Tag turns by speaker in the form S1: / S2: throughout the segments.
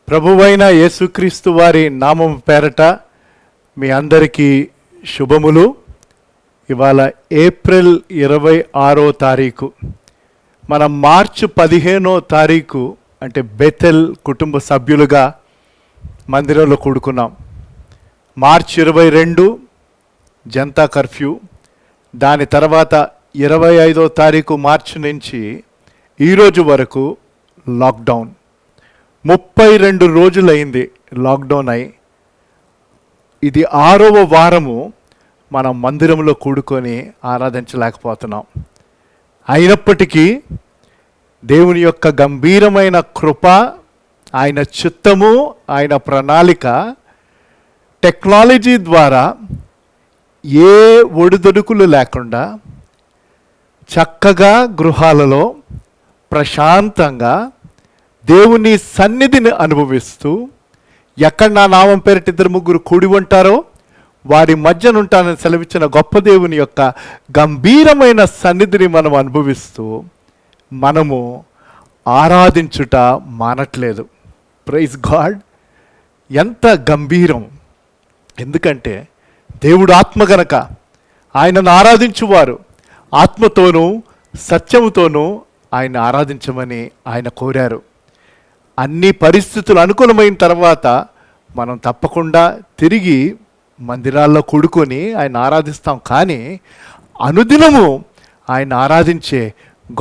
S1: ప్రభువైన యేసుక్రీస్తు వారి నామం పేరట మీ అందరికీ శుభములు. ఇవాళ ఏప్రిల్ 26వ తారీఖు. మనం మార్చి 15వ తారీఖు అంటే బెతెల్ కుటుంబ సభ్యులుగా మందిరంలో కూడుకున్నాం. మార్చి 22 జనతా కర్ఫ్యూ, దాని తర్వాత 25వ తారీఖు మార్చి నుంచి ఈరోజు వరకు లాక్డౌన్. 32 రోజులైంది లాక్డౌన్ అయి. ఇది 6వ వారము మనం మందిరంలో కూడుకొని ఆరాధించలేకపోతున్నాం. అయినప్పటికీ దేవుని యొక్క గంభీరమైన కృప, ఆయన చిత్తము, ఆయన ప్రణాళిక టెక్నాలజీ ద్వారా ఏ ఒడిదొడుకులు లేకుండా చక్కగా గృహాలలో ప్రశాంతంగా దేవుని సన్నిధిని అనుభవిస్తూ, ఎక్కడ నా నామం పేరిట 2-3 కూడి ఉంటారో వారి మధ్యనుంటానని సెలవిచ్చిన గొప్ప దేవుని యొక్క గంభీరమైన సన్నిధిని మనం అనుభవిస్తూ మనము ఆరాధించుట మానట్లేదు. Praise God. ఎంత గంభీరం! ఎందుకంటే దేవుడు ఆత్మ గనక ఆయనను ఆరాధించువారు ఆత్మతోనూ సత్యముతోనూ ఆయన ఆరాధించమని ఆయన కోరారు. అన్ని పరిస్థితులు అనుకూలమైన తర్వాత మనం తప్పకుండా తిరిగి మందిరాల్లో కూడుకొని ఆయన ఆరాధిస్తాం. కానీ అనుదినము ఆయన ఆరాధించే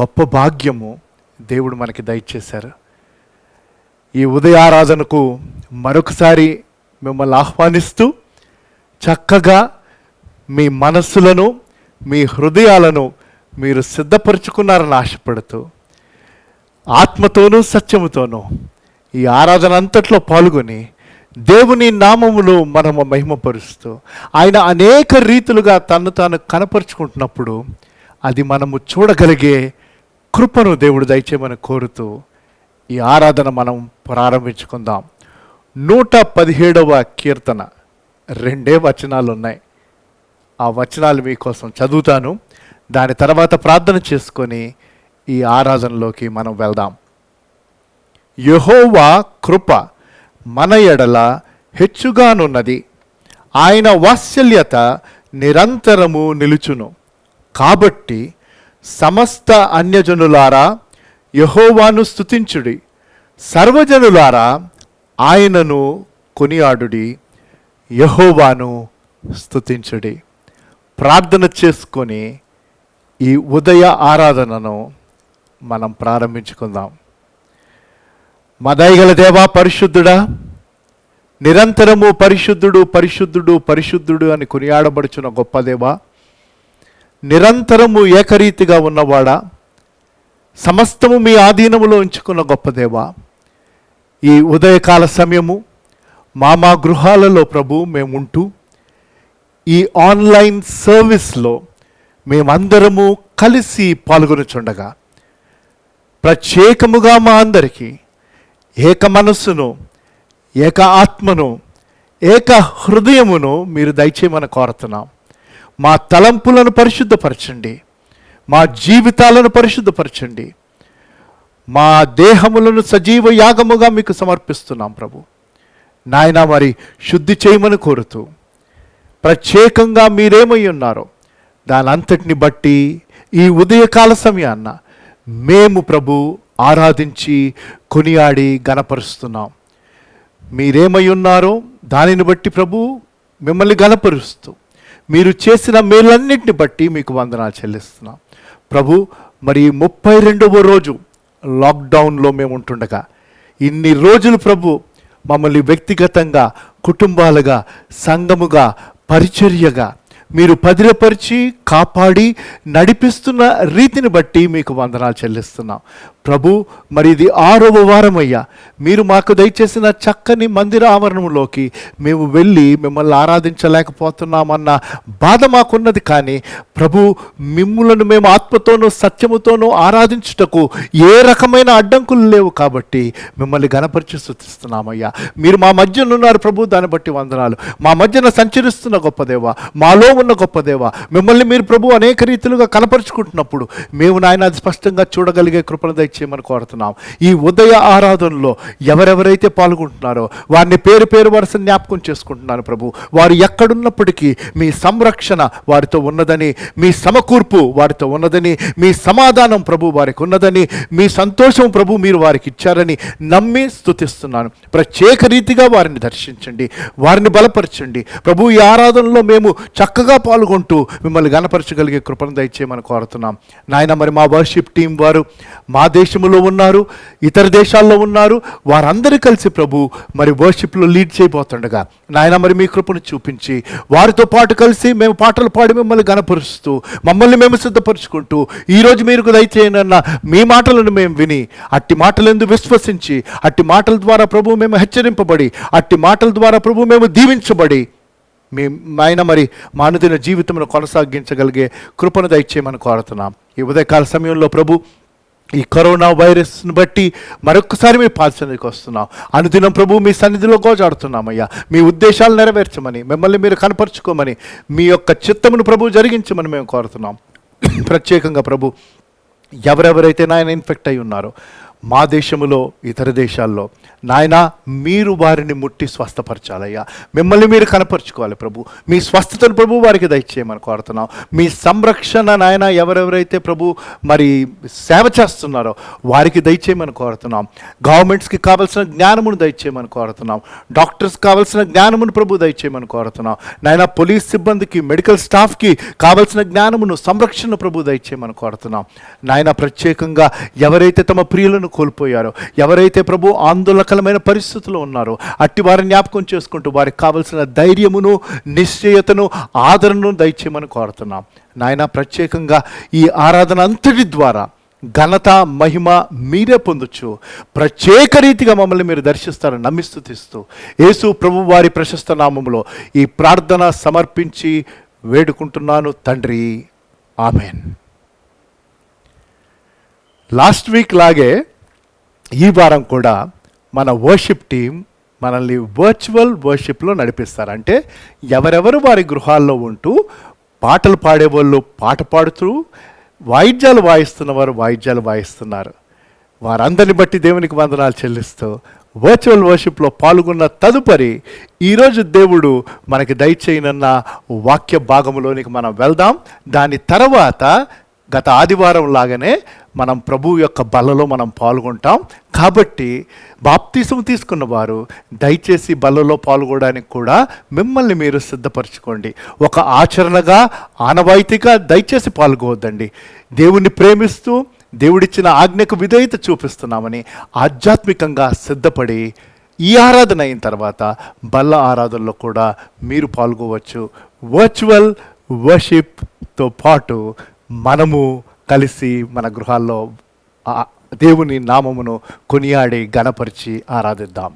S1: గొప్ప భాగ్యము దేవుడు మనకి దయచేశారు. ఈ ఉదయ ఆరాధనకు మరొకసారి మిమ్మల్ని ఆహ్వానిస్తూ, చక్కగా మీ మనస్సులను, మీ హృదయాలను మీరు సిద్ధపరుచుకున్నారని ఆశపడుతూ, ఆత్మతోనూ సత్యముతోనూ ఈ ఆరాధన అంతట్లో పాల్గొని దేవుని నామములో మనము మహిమపరుస్తూ, ఆయన అనేక రీతులుగా తను తాను కనపరుచుకుంటున్నప్పుడు అది మనము చూడగలిగే కృపను దేవుడు దయచేయమని కోరుతూ ఈ ఆరాధన మనం ప్రారంభించుకుందాం. 117వ కీర్తన 2 వచనాలు ఉన్నాయి. ఆ వచనాలు మీకోసం చదువుతాను. దాని తర్వాత ప్రార్థన చేసుకొని ఈ ఆరాధనలోకి మనం వెళ్దాం. యెహోవా కృప మన ఎడల హెచ్చుగానున్నది, ఆయన వాత్సల్యత నిరంతరము నిలుచును. కాబట్టి సమస్త అన్యజనులారా యెహోవాను స్తుతించుడి, సర్వజనులారా ఆయనను కొనియాడుడి, యెహోవాను స్తుతించుడి. ప్రార్థన చేసుకొని ఈ ఉదయ ఆరాధనను మనం ప్రారంభించుకుందాం. మా దయగల దేవా, పరిశుద్ధుడా, నిరంతరము పరిశుద్ధుడు పరిశుద్ధుడు పరిశుద్ధుడు అని కొనియాడబడుచున్న గొప్ప దేవా, నిరంతరము ఏకరీతిగా ఉన్నవాడా, సమస్తము మీ ఆధీనములో ఉంచుకున్న గొప్ప దేవా, ఈ ఉదయకాల సమయము మా గృహాలలో ప్రభు మేముంటూ ఈ ఆన్లైన్ సర్వీస్లో మేమందరము కలిసి పాల్గొనుచుండగా, ప్రత్యేకముగా మా అందరికీ ఏక మనస్సును, ఏక ఆత్మను, ఏక హృదయమును మీరు దయచేయమని కోరుతున్నాం. మా తలంపులను పరిశుద్ధపరచండి, మా జీవితాలను పరిశుద్ధపరచండి, మా దేహములను సజీవ యాగముగా మీకు సమర్పిస్తున్నాం ప్రభు. నాయన, మరి శుద్ధి చేయమని కోరుతూ, ప్రత్యేకంగా మీరేమై ఉన్నారో దాని అంతటిని బట్టి ఈ ఉదయకాల సమయాన్న మేము ప్రభు ఆరాధించి కొనియాడి గణపరుస్తున్నాం. మీరేమై ఉన్నారో దానిని బట్టి ప్రభు మిమ్మల్ని గణపరుస్తూ, మీరు చేసిన మేలన్నింటిని బట్టి మీకు వందనాలు చెల్లిస్తున్నాం ప్రభు. మరి 32వ రోజు లాక్డౌన్లో మేము ఉంటుండగా ఇన్ని రోజులు ప్రభు మమ్మల్ని వ్యక్తిగతంగా, కుటుంబాలుగా, సంఘముగా, పరిచర్యగా మీరు పదిలపరిచి కాపాడి నడిపిస్తున్న రీతిని బట్టి మీకు వందనాలు చెల్లిస్తున్నాం ప్రభు. మరి ఇది 6వ వారం అయ్యా. మీరు మాకు దయచేసిన చక్కని మందిర ఆవరణంలోకి మేము వెళ్ళి మిమ్మల్ని ఆరాధించలేకపోతున్నామన్న బాధ మాకున్నది. కానీ ప్రభు, మిమ్ములను మేము ఆత్మతోనూ సత్యముతోనూ ఆరాధించుటకు ఏ రకమైన అడ్డంకులు లేవు కాబట్టి మిమ్మల్ని గణపరిచి స్తుతిస్తున్నామయ్యా. మీరు మా మధ్యన ఉన్నారు ప్రభు, దాన్ని బట్టి వందనాలు. మా మధ్యన సంచరిస్తున్న గొప్ప దేవా, మాలో ఉన్న గొప్ప దేవ, మిమ్మల్ని మీరు ప్రభు అనేక రీతిలుగా కనపరుచుకుంటున్నప్పుడు మేము నాయన అది స్పష్టంగా చూడగలిగే కృపను దయచేయమని కోరుతున్నాం. ఈ ఉదయ ఆరాధనలో ఎవరెవరైతే పాల్గొంటున్నారో వారిని పేరు పేరు వరుస జ్ఞాపకం చేసుకుంటున్నాను ప్రభు. వారు ఎక్కడున్నప్పటికీ మీ సంరక్షణ వారితో ఉన్నదని, మీ సమకూర్పు వారితో ఉన్నదని, మీ సమాధానం ప్రభు వారికి ఉన్నదని, మీ సంతోషం ప్రభు మీరు వారికి ఇచ్చారని నమ్మి స్తుతిస్తున్నాను. ప్రత్యేక రీతిగా వారిని దర్శించండి, వారిని బలపరచండి ప్రభు. ఈ ఆరాధనలో మేము చక్కగా పాల్గొంటూ మిమ్మల్ని గణపరచగలిగే కృపను దయచేయమని కోరుతున్నాం నాయన. మరి మా వర్షిప్ టీం వారు మా దేశంలో ఉన్నారు, ఇతర దేశాల్లో ఉన్నారు, వారందరూ కలిసి ప్రభు మరి వర్షిప్లో లీడ్ చేయబోతుండగా నాయన మరి మీ కృపను చూపించి వారితో పాటు కలిసి మేము పాటలు పాడి మిమ్మల్ని గణపరుస్తూ మమ్మల్ని మేము సిద్ధపరుచుకుంటూ ఈరోజు మీరు దయచేయనన్న మీ మాటలను మేము విని అట్టి మాటలందు విశ్వసించి అట్టి మాటల ద్వారా ప్రభు మేము హెచ్చరింపబడి అట్టి మాటల ద్వారా ప్రభు మేము దీవించబడి ఆయన మరి మానవుని జీవితంలో కొనసాగించగలిగే కృపను దయచేయమని కోరుతున్నాం. ఈ ఉదయకాల సమయంలో ప్రభు ఈ కరోనా వైరస్ను బట్టి మరొకసారి మీ పాదసన్నిధికి వస్తున్నాం. అనుదినం ప్రభు మీ సన్నిధిలో గోజాడుతున్నామయ్యా. మీ ఉద్దేశాలు నెరవేర్చమని, మిమ్మల్ని మీరు కనపరుచుకోమని, మీ యొక్క చిత్తమును ప్రభు జరిగించమని మేము కోరుతున్నాం. ప్రత్యేకంగా ప్రభు ఎవరెవరైతే నాయన ఇన్ఫెక్ట్ అయి ఉన్నారో మా దేశంలో ఇతర దేశాల్లో నాయన మీరు వారిని ముట్టి స్వస్థపరచాలయ్యా. మిమ్మల్ని మీరు కనపరుచుకోవాలి ప్రభు. మీ స్వస్థతను ప్రభు వారికి దయచేయమని కోరుతున్నాం. మీ సంరక్షణ నాయన ఎవరెవరైతే ప్రభు మరి సేవ చేస్తున్నారో వారికి దయచేయమని కోరుతున్నాం. గవర్నమెంట్స్కి కావాల్సిన జ్ఞానమును దయచేయమని కోరుతున్నాం. డాక్టర్స్కి కావాల్సిన జ్ఞానమును ప్రభు దయచేయమని కోరుతున్నాం. నాయన పోలీస్ సిబ్బందికి, మెడికల్ స్టాఫ్కి కావాల్సిన జ్ఞానమును, సంరక్షణ ప్రభు దయచేయమని కోరుతున్నాం. నాయన ప్రత్యేకంగా ఎవరైతే తమ ప్రియులను కోల్పోయారో, ఎవరైతే ప్రభు ఆందోళనకరమైన పరిస్థితుల్లో ఉన్నారో అట్టి వారిని జ్ఞాపకం చేసుకుంటూ వారికి కావలసిన ధైర్యమును, నిశ్చయతను, ఆదరణను దయచేయమని కోరుతున్నాం. నాయన ప్రత్యేకంగా ఈ ఆరాధన అంతటి ద్వారా ఘనత, మహిమ మీరే పొందొచ్చు. ప్రత్యేక రీతిగా మమ్మల్ని మీరు దర్శిస్తారని నమ్మి స్తుతిస్తూ యేసు ప్రభు వారి ప్రశస్త నామములో ఈ ప్రార్థన సమర్పించి వేడుకుంటున్నాను తండ్రి, ఆమెన్. లాస్ట్ వీక్ లాగే ఈ వారం కూడా మన వర్షిప్ టీం మనల్ని వర్చువల్ వర్షిప్లో నడిపిస్తారు. అంటే ఎవరెవరు వారి గృహాల్లో ఉంటూ పాటలు పాడేవాళ్ళు పాట పాడుతూ, వాయిద్యాలు వాయిస్తున్న వారు వాయిద్యాలు వాయిస్తున్నారు. వారందరిని బట్టి దేవునికి వందనాలు చెల్లిస్తూ వర్చువల్ వర్షిప్లో పాల్గొన్న తదుపరి ఈరోజు దేవుడు మనకి దయచేయనన్న వాక్య భాగంలోనికి మనం వెళ్దాం. దాని తర్వాత గత ఆదివారం లాగానే మనం ప్రభు యొక్క బలలో మనం పాల్గొంటాం. కాబట్టి బాప్తిసం తీసుకున్న వారు దయచేసి బలలో పాల్గొనడానికి కూడా మిమ్మల్ని మీరు సిద్ధపరచుకోండి. ఒక ఆచరణగా, ఆనవాయితీగా దయచేసి పాల్గొవద్దండి. దేవుణ్ణి ప్రేమిస్తూ దేవుడిచ్చిన ఆజ్ఞకు విధేయత చూపిస్తున్నామని ఆధ్యాత్మికంగా సిద్ధపడి ఈ ఆరాధన అయిన తర్వాత బల్ల ఆరాధనలో కూడా మీరు పాల్గొవచ్చు. వర్చువల్ వర్షిప్తో పాటు మనము కలిసి మన గృహాల్లో దేవుని నామమును కొనియాడి గణపరిచి ఆరాధిద్దాం.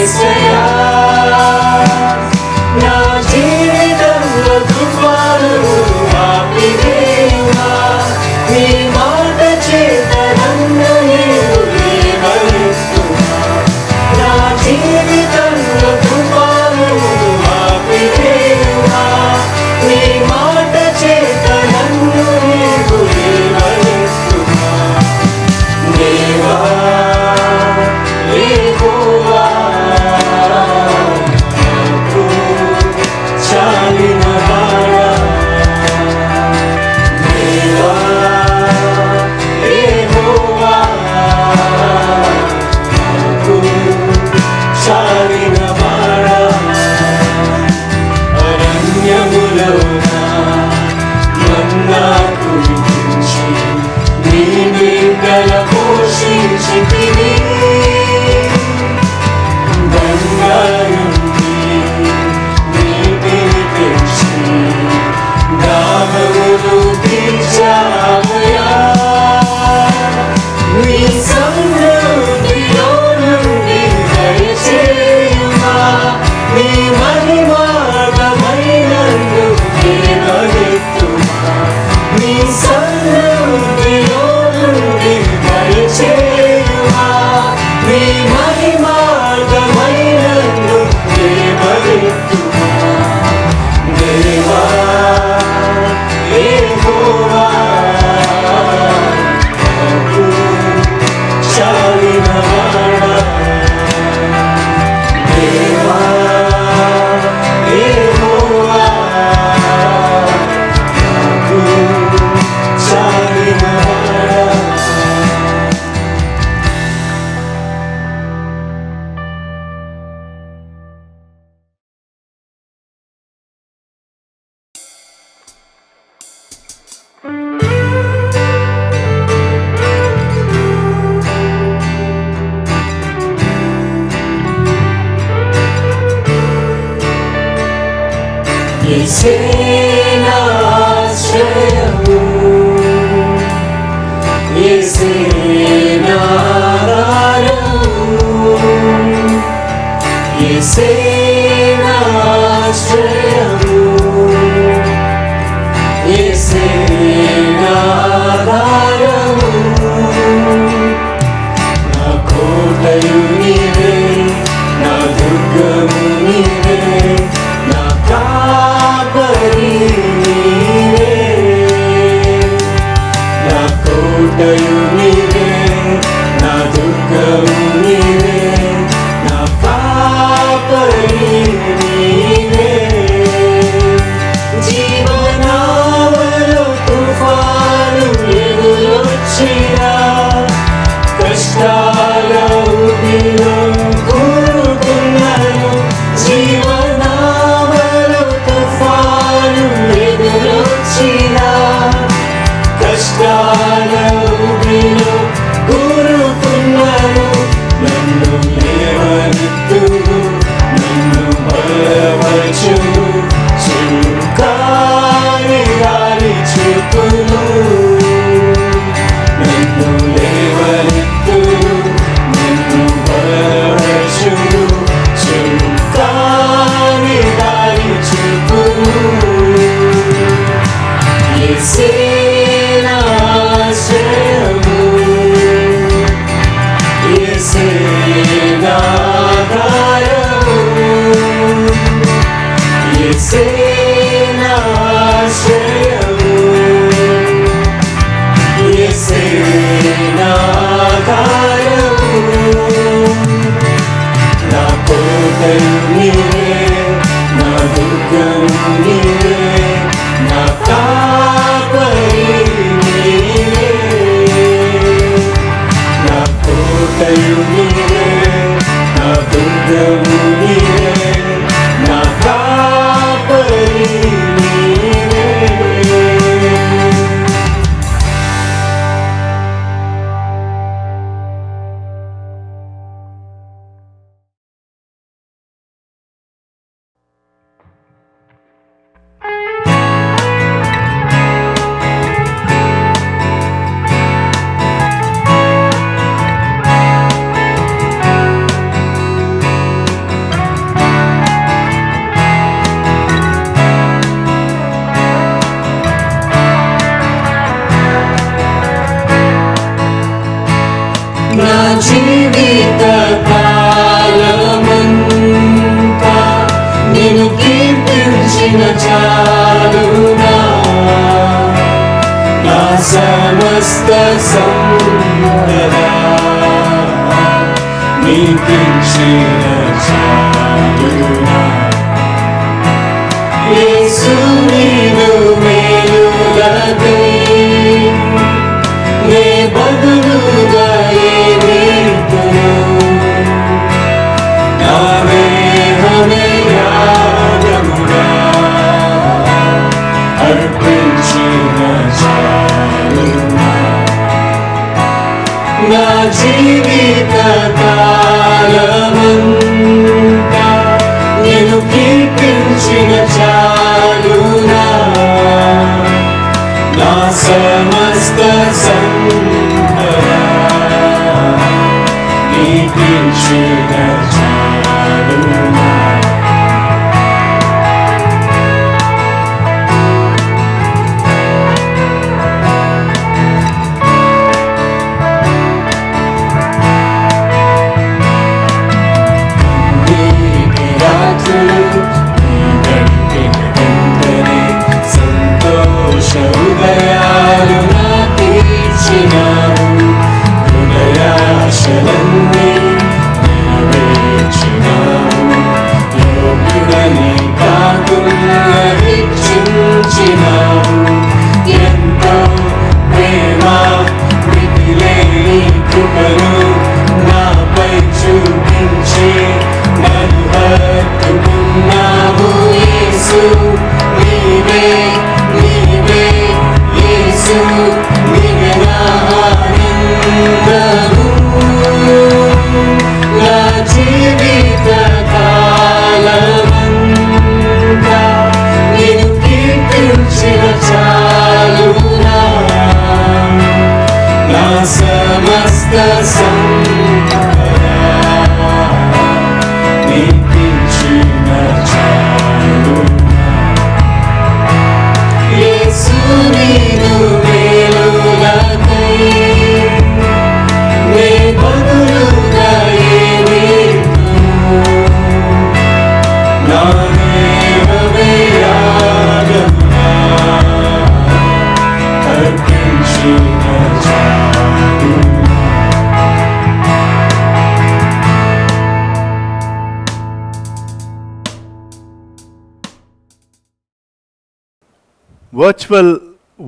S2: యేసయ్యా నా జీవితంలో తుఫానులు ఆపివేవా నీ మాట చేత నన్ను నీవు లేవనెత్తుమా నా జీవితంలో తుఫానులు ఆపివేవా నీ మాట చేత నన్ను నీవు లేవనెత్తుమా దేవా యెహోవా నాకు చాలిన వాడా దేవా యెహోవా నాకు చాలిన వాడా అరణ్యములోన మన్నా కురిపించి నీ బిడ్డల పోషించితివి బంగారుండి నీటిని తెచ్చి దాహమును తీర్చావయ్యా నీ సమృద్ధిలో నుండి దయచేయుమా నీ మహిమార్థమైనందు లేవనెత్తుమా నీ సమృద్ధిలో నుండి దయచేయుమా నీ మహిమార్థమైనందు లేవనెత్తుమా దేవా యెహోవా నాకు చాలిన వాడా దేవా యెహోవా నాకు చాలిన వాడా యేసే నా ఆశ్రయము యేసే నా ఆధారము యేసే నా ఆశ్రయము యేసే నా ఆధారము నా కోటయు నీవే నా దుర్గము నీవే నా కాపరి నీవే నా కోటయు నీవే నా దుర్గము నీవే నా కాపరి నీవే సమస్త సంపద నీకించిన చాలునా యేసు నీవు మేలులకై నే బదులుగా ఏమీతును నా దేహమే యాగముగా అర్పించిన చాలునా నా జీవిత కాలమంతా నేను కీర్తించిన చాలునా నా సమస్త సంపద నీకించిన చాలునా ఉదయాలు నాకిచ్చినావు హృదయాశలన్నీ నెరవేర్చినావు యోగ్యుడని కాకుండా హెచ్చించినావు ఎంతో ప్రేమ మితిలేని కృపను నాపై చూపించి నన్ను హత్తుకున్నావు యేసు నీవే నీవే యేసు నీవే నా ఆనందము నా జీవిత కాలమంతా నేను కీర్తించిన చాలునా నా సమస్త సంపద నీకించిన చాలునా యేసు నీవు మేలులకై నే బదులుగా ఏమీతును నా దేహమే యాగముగా అర్పించిన చాలునా
S1: వర్చువల్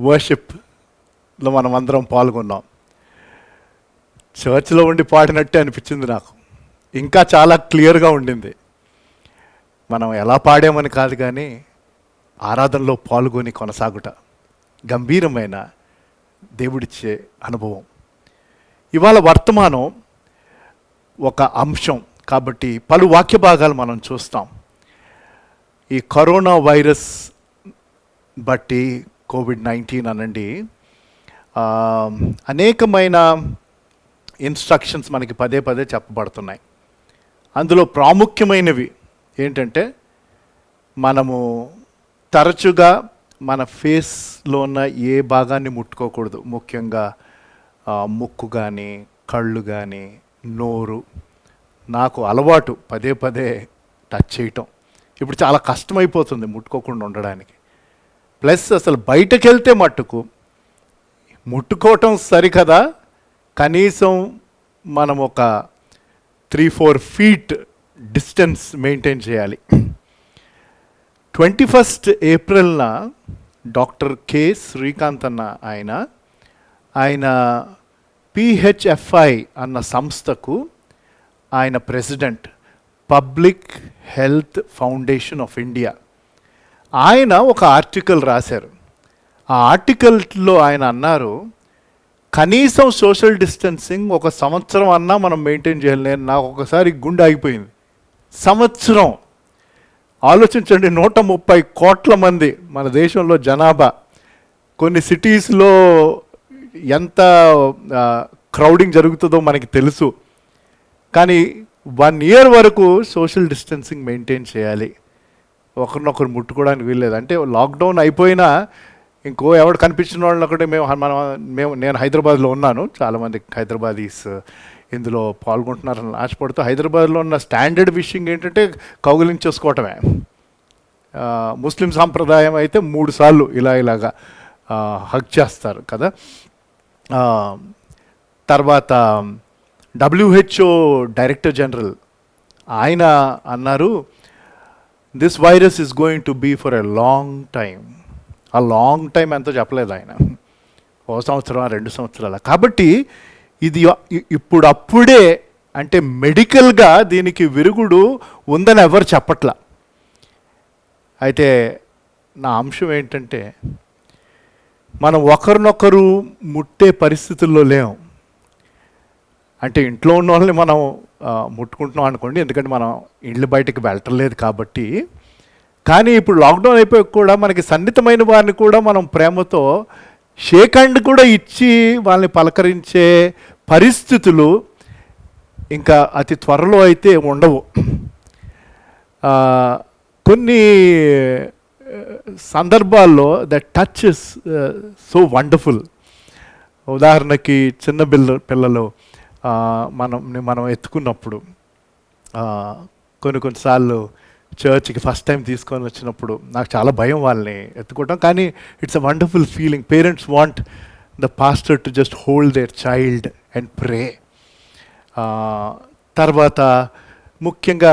S1: వర్షిప్లో మనం అందరం పాల్గొన్నాం. చర్చ్లో ఉండి పాడినట్టే అనిపించింది నాకు. ఇంకా చాలా క్లియర్గా ఉండింది. మనం ఎలా పాడామని కాదు కానీ ఆరాధనలో పాల్గొని కొనసాగుట గంభీరమైన దేవుడిచ్చే అనుభవం. ఇవాళ వర్తమానం ఒక అంశం కాబట్టి పలు వాక్య భాగాలు మనం చూస్తాం. ఈ కరోనా వైరస్ బట్టి కోవిడ్-19 అనండి, అనేకమైన ఇన్స్ట్రక్షన్స్ మనకి పదే పదే చెప్పబడుతున్నాయి. అందులో ప్రాముఖ్యమైనవి ఏంటంటే మనము తరచుగా మన ఫేస్లో ఉన్న ఏ భాగాన్ని ముట్టుకోకూడదు. ముఖ్యంగా ముక్కు కానీ కళ్ళు కానీ నోరు. నాకు అలవాటు పదే పదే టచ్ చేయటం. ఇప్పుడు చాలా కష్టమైపోతుంది ముట్టుకోకుండా ఉండడానికి. ప్లస్ అసలు బయటకు వెళ్తే మట్టుకు ముట్టుకోవటం సరికదా, కనీసం మనం ఒక 3-4 feet డిస్టెన్స్ మెయింటైన్ చేయాలి. 21st ఏప్రిల్న డాక్టర్ కె శ్రీకాంత్ అన్న ఆయన PHFI అన్న సంస్థకు ఆయన president, public health foundation of India. ఆయన ఒక ఆర్టికల్ రాశారు. ఆ ఆర్టికల్లో ఆయన అన్నారు, కనీసం సోషల్ డిస్టెన్సింగ్ 1 సంవత్సరం అన్నా మనం మెయింటైన్ చేయాలి. నాకు ఒకసారి గుండె ఆగిపోయింది. సంవత్సరం ఆలోచించండి. 130 కోట్ల మంది మన దేశంలో జనాభా. కొన్ని సిటీస్లో ఎంత క్రౌడింగ్ జరుగుతుందో మనకి తెలుసు. కానీ 1 year వరకు సోషల్ డిస్టెన్సింగ్ మెయింటైన్ చేయాలి. ఒకరినొకరు ముట్టుకోవడానికి వీల్లేదు. అంటే లాక్డౌన్ అయిపోయినా ఇంకో ఎవడు కనిపించిన వాళ్ళు ఒకటి నేను హైదరాబాద్లో ఉన్నాను. చాలామంది హైదరాబాదీస్ ఇందులో పాల్గొంటున్నారని ఆశపడుతూ, హైదరాబాద్లో ఉన్న స్టాండర్డ్ విషయం ఏంటంటే కౌగిలించేసుకోవటమే. ముస్లిం సాంప్రదాయం అయితే 3 సార్లు ఇలాగా హగ్ చేస్తారు కదా. తర్వాత WHO డైరెక్టర్ జనరల్ ఆయన అన్నారు, this virus is going to be for a long time. ఆ లాంగ్ టైం ఎంతో చెప్పలేదు ఆయన, 1 సంవత్సరం 2 సంవత్సరాల. కాబట్టి ఇది ఇప్పుడు అప్పుడే అంటే మెడికల్గా దీనికి విరుగుడు ఉందని ఎవరు చెప్పట్లా. అయితే నా అంశం ఏంటంటే, మనం ఒకరినొకరు ముట్టే పరిస్థితుల్లో లేము. అంటే ఇంట్లో ఉన్న వాళ్ళని మనం ముట్టుకుంటున్నాం అనుకోండి, ఎందుకంటే మనం ఇళ్ళు బయటకు వెళ్ళటం కాబట్టి. కానీ ఇప్పుడు లాక్డౌన్ అయిపోయి కూడా మనకి సన్నిహితమైన వారిని కూడా మనం ప్రేమతో షేక్ హ్యాండ్ కూడా ఇచ్చి వాళ్ళని పలకరించే పరిస్థితులు ఇంకా అతి త్వరలో అయితే ఉండవు. కొన్ని సందర్భాల్లో that touch is so wonderful. ఉదాహరణకి చిన్న పిల్లలు మనం ఎత్తుకున్నప్పుడు, కొన్నిసార్లు చర్చ్కి ఫస్ట్ టైం తీసుకొని వచ్చినప్పుడు నాకు చాలా భయం వాళ్ళని ఎత్తుకోవడం. కానీ it's a wonderful feeling. Parents want the pastor to just hold there child and pray. తర్వాత ముఖ్యంగా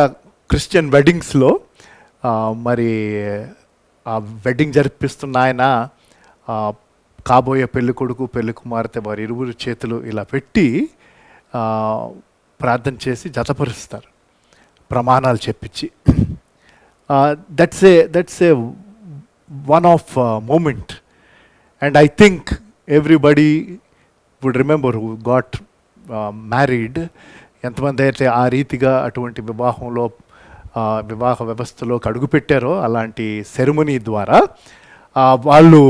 S1: క్రిస్టియన్ వెడ్డింగ్స్లో మరి ఆ వెడ్డింగ్ జరిపిస్తున్న ఆయన కాబోయే పెళ్లి కొడుకు పెళ్లి కుమార్తె వారి ఇరువురు చేతులు ఇలా పెట్టి ప్రార్థన చేసి జతపరుస్తారు, ప్రమాణాలు చెప్పించి. That's a one off moment. And I think everybody would remember who got married. ఎంతమంది అయితే ఆ రీతిగా అటువంటి వివాహ వ్యవస్థలోకి అడుగుపెట్టారో అలాంటి సెరమనీ ద్వారా వాళ్ళు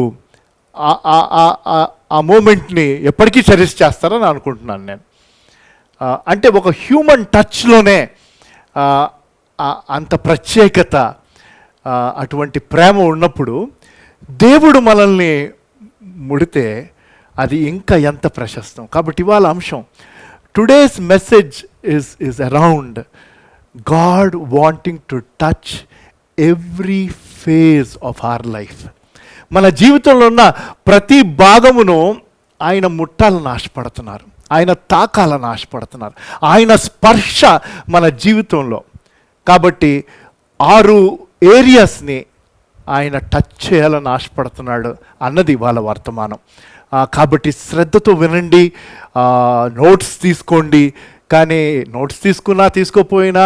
S1: ఆ మూమెంట్ని ఎప్పటికీ చెరిష్ చేస్తారని అనుకుంటున్నాను నేను. అంటే ఒక హ్యూమన్ టచ్లోనే అంత ప్రత్యేకత, అటువంటి ప్రేమ ఉన్నప్పుడు దేవుడు మనల్ని ముడితే అది ఇంకా ఎంత ప్రశస్తం. కాబట్టి ఇవాళ అంశం, today's message is around God wanting to touch every phase of our life. మన జీవితంలో ఉన్న ప్రతి భాగమును ఆయన ముట్టాలని ఆశపడుతున్నారు, ఆయన తాకాలని ఆశపడుతున్నారు, ఆయన స్పర్శ మన జీవితంలో. కాబట్టి 6 ఏరియాస్ని ఆయన టచ్ చేయాలని ఆశపడుతున్నాడు అన్నది వాళ్ళ వర్తమానం. కాబట్టి శ్రద్ధతో వినండి, నోట్స్ తీసుకోండి. కానీ నోట్స్ తీసుకున్నా తీసుకోపోయినా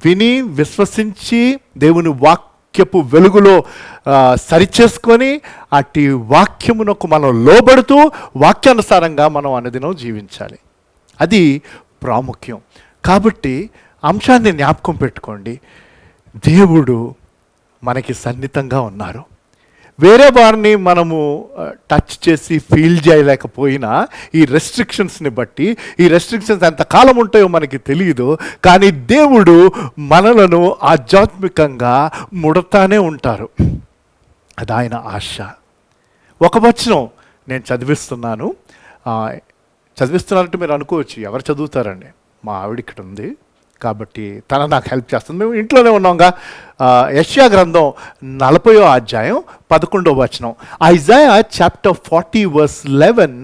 S1: విని విశ్వసించి దేవుని వాక్యపు వెలుగులో సరిచేసుకొని అట్టి వాక్యమునకు మనం లోబడుతూ వాక్యానుసారంగా మనం అనుదినం జీవించాలి. అది ప్రాముఖ్యం. కాబట్టి అంశాన్ని జ్ఞాపకం పెట్టుకోండి, దేవుడు మనకి సన్నిహితంగా ఉన్నారు. వేరే వారిని మనము టచ్ చేసి ఫీల్ చేయలేకపోయినా ఈ రెస్ట్రిక్షన్స్ని బట్టి, ఈ రెస్ట్రిక్షన్స్ ఎంతకాలం ఉంటాయో మనకి తెలియదు, కానీ దేవుడు మనలను ఆధ్యాత్మికంగా ముడతానే ఉంటారు. అది ఆయన ఆశ. ఒక వచనం నేను చదివిస్తున్నానంటే మీరు అనుకోవచ్చు, ఎవరు చదువుతారండి, మా ఆవిడ ఇక్కడ ఉంది కాబట్టి తన నాకు హెల్ప్ చేస్తుంది, మేము ఇంట్లోనే ఉన్నాంగా. యెషయా గ్రంథం 40వ అధ్యాయం 11వ వచనం. Isaiah chapter 40 verse 11.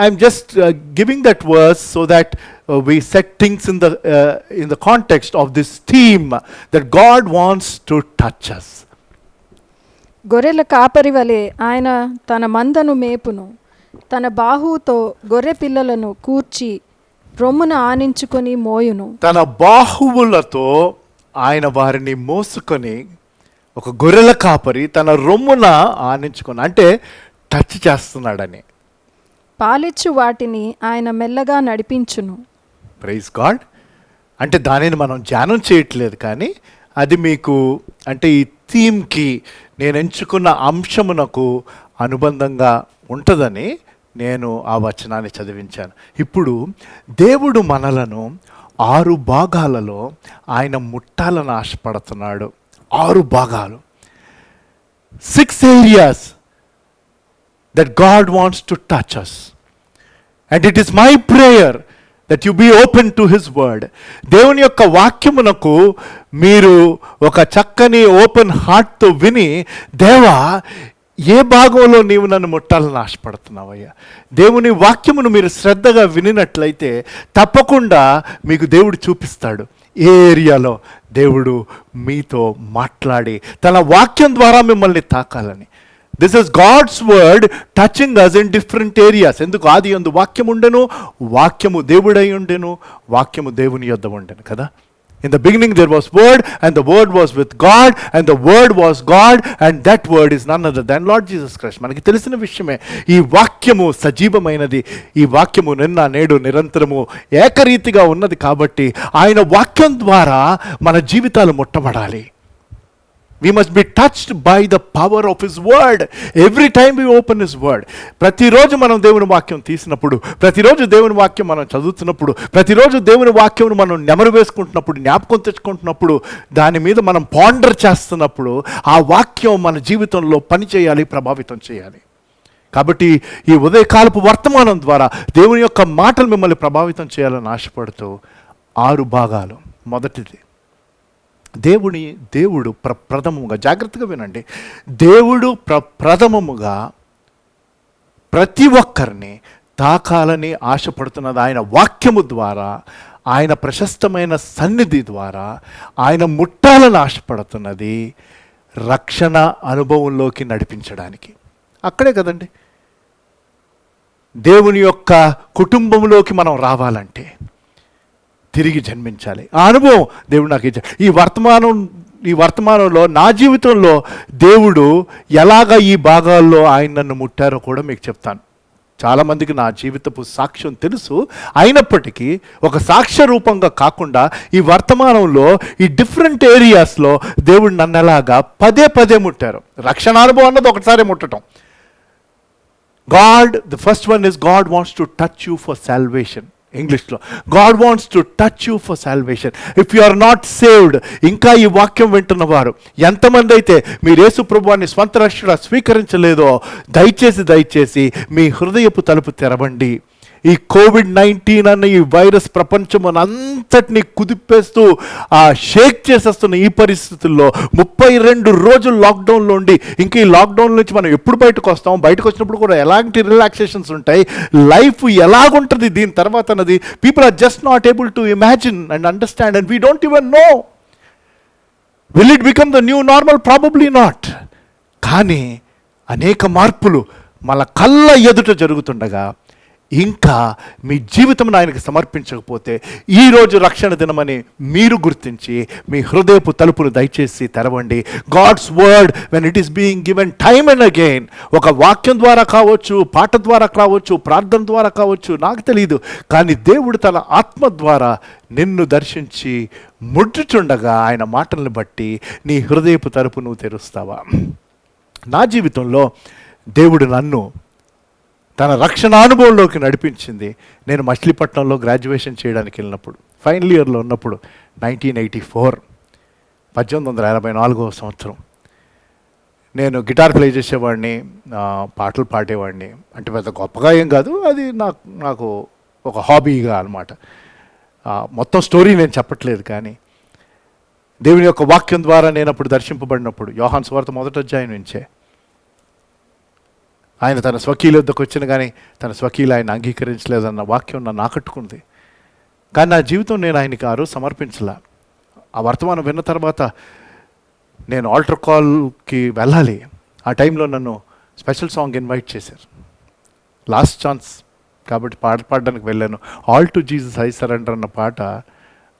S1: I'm just giving that verse so that we set things in the context of this theme that God wants to touch us.
S3: గొర్రెల కాపరి వలె ఆయన తన మందను మేపును, తన బాహువుతో గొర్రె పిల్లలను కూర్చి రొమ్మున ఆనించుకొని మోయును.
S1: తన బాహువులతో ఆయన వారిని మోసుకొని, ఒక గొర్రెల కాపరి తన రొమ్మున ఆనించుకొని అంటే టచ్ చేస్తున్నాడని.
S3: పాలిచ్చు వాటిని ఆయన మెల్లగా నడిపించును.
S1: Praise God. అంటే దానిని మనం ధ్యానం చేయట్లేదు, కానీ అది మీకు అంటే ఈ థీమ్కి నేను ఎంచుకున్న అంశమునకు అనుబంధంగా ఉంటుందని నేను ఆ వచనాన్ని చదివించాను. ఇప్పుడు దేవుడు మనలను 6 భాగాలలో ఆయన ముట్టాలని ఆశపడుతున్నాడు. 6 భాగాలు, 6 areas that God wants to touch us. And it is my prayer that you be open to his word. దేవుని యొక్క వాక్యమునకు మీరు ఒక చక్కని ఓపెన్ హార్ట్తో విని, దేవా ఏ భాగంలో నీవు నన్ను ముట్టాలని ఆశపడుతున్నావయ్యా? దేవుని వాక్యమును మీరు శ్రద్ధగా వినినట్లయితే తప్పకుండా మీకు దేవుడు చూపిస్తాడు ఏ ఏరియాలో దేవుడు మీతో మాట్లాడి తన వాక్యం ద్వారా మిమ్మల్ని తాకాలని. This is God's word touching us in different areas. ఎందుకు? ఆది యందు వాక్యం ఉండెను, వాక్యము దేవుడై ఉండెను, వాక్యము దేవుని యొద్ద ఉండెను కదా. In the beginning there was word, and the word was with God, and the word was God, and that word is none other than Lord Jesus Christ. మనకి తెలిసిన విషయమే. ఈ వాక్యము సజీవమైనది. ఈ వాక్యము నిన్న నేడు నిరంతరము ఏకరీతిగా ఉన్నది కాబట్టి ఆయన వాక్యం ద్వారా మన జీవితాలు ముట్టబడాలి. We must be touched by the power of His word. Every time we open His word. ప్రతిరోజు మనం దేవుని వాక్యం తీసినప్పుడు, ప్రతిరోజు దేవుని వాక్యం మనం చదువుతున్నప్పుడు, ప్రతిరోజు దేవుని వాక్యం మనం నెమరు వేసుకుంటున్నప్పుడు, జ్ఞాపకం తెచ్చుకుంటున్నప్పుడు, దాని మీద మనం పాండర్ చేస్తున్నప్పుడు ఆ వాక్యం మన జీవితంలో పని చేయాలి, ప్రభావితం చేయాలి. కాబట్టి ఈ ఉదయకాలపు వర్తమానం ద్వారా దేవుని యొక్క మాటలు మిమ్మల్ని ప్రభావితం చేయాలని ఆశపడుతూ 6 భాగాలు. మొదటిది, దేవుడు ప్రథమముగా, జాగ్రత్తగా వినండి, దేవుడు ప్రథమముగా ప్రతి ఒక్కరిని తాకాలని ఆశపడుతున్నది ఆయన వాక్యము ద్వారా, ఆయన ప్రశస్తమైన సన్నిధి ద్వారా ఆయన ముట్టాలని ఆశపడుతున్నది రక్షణ అనుభవంలోకి నడిపించడానికి. అక్కడే కదండి దేవుని యొక్క కుటుంబంలోకి మనం రావాలంటే తిరిగి జన్మించాలి. ఆ అనుభవం దేవుడు నాకు ఇచ్చాడు. ఈ వర్తమానంలో నా జీవితంలో దేవుడు ఎలాగ ఈ భాగాల్లో ఆయన నన్ను ముట్టారో కూడా మీకు చెప్తాను. చాలామందికి నా జీవితపు సాక్ష్యం తెలుసు, అయినప్పటికీ ఒక సాక్ష్య రూపంగా కాకుండా ఈ వర్తమానంలో ఈ డిఫరెంట్ ఏరియాస్లో దేవుడు నన్ను ఎలాగా పదే ముట్టారు. రక్షణ అనుభవం అన్నది ఒకసారి ముట్టడం. The first one is God wants to touch you for salvation. ఇంగ్లీష్లో God wants to touch you for salvation. If you are not saved, ఇంకా ఈ వాక్యం వింటున్నవారు ఎంతమంది అయితే మీరు యేసు ప్రభువాన్ని స్వంత రక్షకుడిగా స్వీకరించలేదో, దయచేసి మీ హృదయపు తలుపు తెరవండి. ఈ కోవిడ్-19 అన్న ఈ వైరస్ ప్రపంచం అంతటినీ కుదిపేస్తూ షేక్ చేసేస్తున్న ఈ పరిస్థితుల్లో 32 రోజులు లాక్డౌన్లో ఉండి, ఇంకా ఈ లాక్డౌన్ నుంచి మనం ఎప్పుడు బయటకు వస్తాం, బయటకు వచ్చినప్పుడు కూడా ఎలాంటి రిలాక్సేషన్స్ ఉంటాయి, లైఫ్ ఎలాగుంటుంది దీని తర్వాత అన్నది people are just not able to imagine and understand, and we don't even know. Will it become the new normal? Probably not. కానీ అనేక మార్పులు మన కళ్ళ ఎదుట జరుగుతుండగా ఇంకా మీ జీవితం ఆయనకి సమర్పించకపోతే ఈరోజు రక్షణ దినమని మీరు గుర్తించి మీ హృదయపు తలుపును దయచేసి తెరవండి. God's word when it is being given time and again, ఒక వాక్యం ద్వారా కావచ్చు, పాట ద్వారా కావచ్చు, ప్రార్థన ద్వారా కావచ్చు, నాకు తెలియదు, కానీ దేవుడు తన ఆత్మ ద్వారా నిన్ను దర్శించి ముట్టుచుండగా ఆయన మాటలను బట్టి నీ హృదయపు తలుపు నువ్వు తెరుస్తావా? నా జీవితంలో దేవుడు నన్ను తన రక్షణ అనుభవంలోకి నడిపించింది. నేను మచిలీపట్నంలో గ్రాడ్యుయేషన్ చేయడానికి వెళ్ళినప్పుడు, ఫైనల్ ఇయర్లో ఉన్నప్పుడు, 1984, 1884వ సంవత్సరం. నేను గిటార్ ప్లే చేసేవాడిని, పాటలు పాడేవాడిని. అంటే పెద్ద గొప్పగా ఏం కాదు, అది నాకు ఒక హాబీగా అనమాట. మొత్తం స్టోరీ నేను చెప్పట్లేదు, కానీ దేవుని యొక్క వాక్యం ద్వారా నేను అప్పుడు దర్శింపబడినప్పుడు, యోహాను సువార్త 1వ అధ్యాయం నుంచే, ఆయన తన స్వకీయుల వద్దకు వచ్చిన కానీ తన స్వకీయులు ఆయన అంగీకరించలేదన్న వాక్యం నన్ను ఆకట్టుకుంది. కానీ నా జీవితం నేను ఆయనకి ఆ రోజు సమర్పించలే. ఆ వర్తమానం విన్న తర్వాత నేను ఆల్టర్ కాల్కి వెళ్ళాలి. ఆ టైంలో నన్ను స్పెషల్ సాంగ్ ఇన్వైట్ చేశారు, లాస్ట్ ఛాన్స్ కాబట్టి పాడడానికి వెళ్ళాను. All to Jesus I surrender అన్న పాట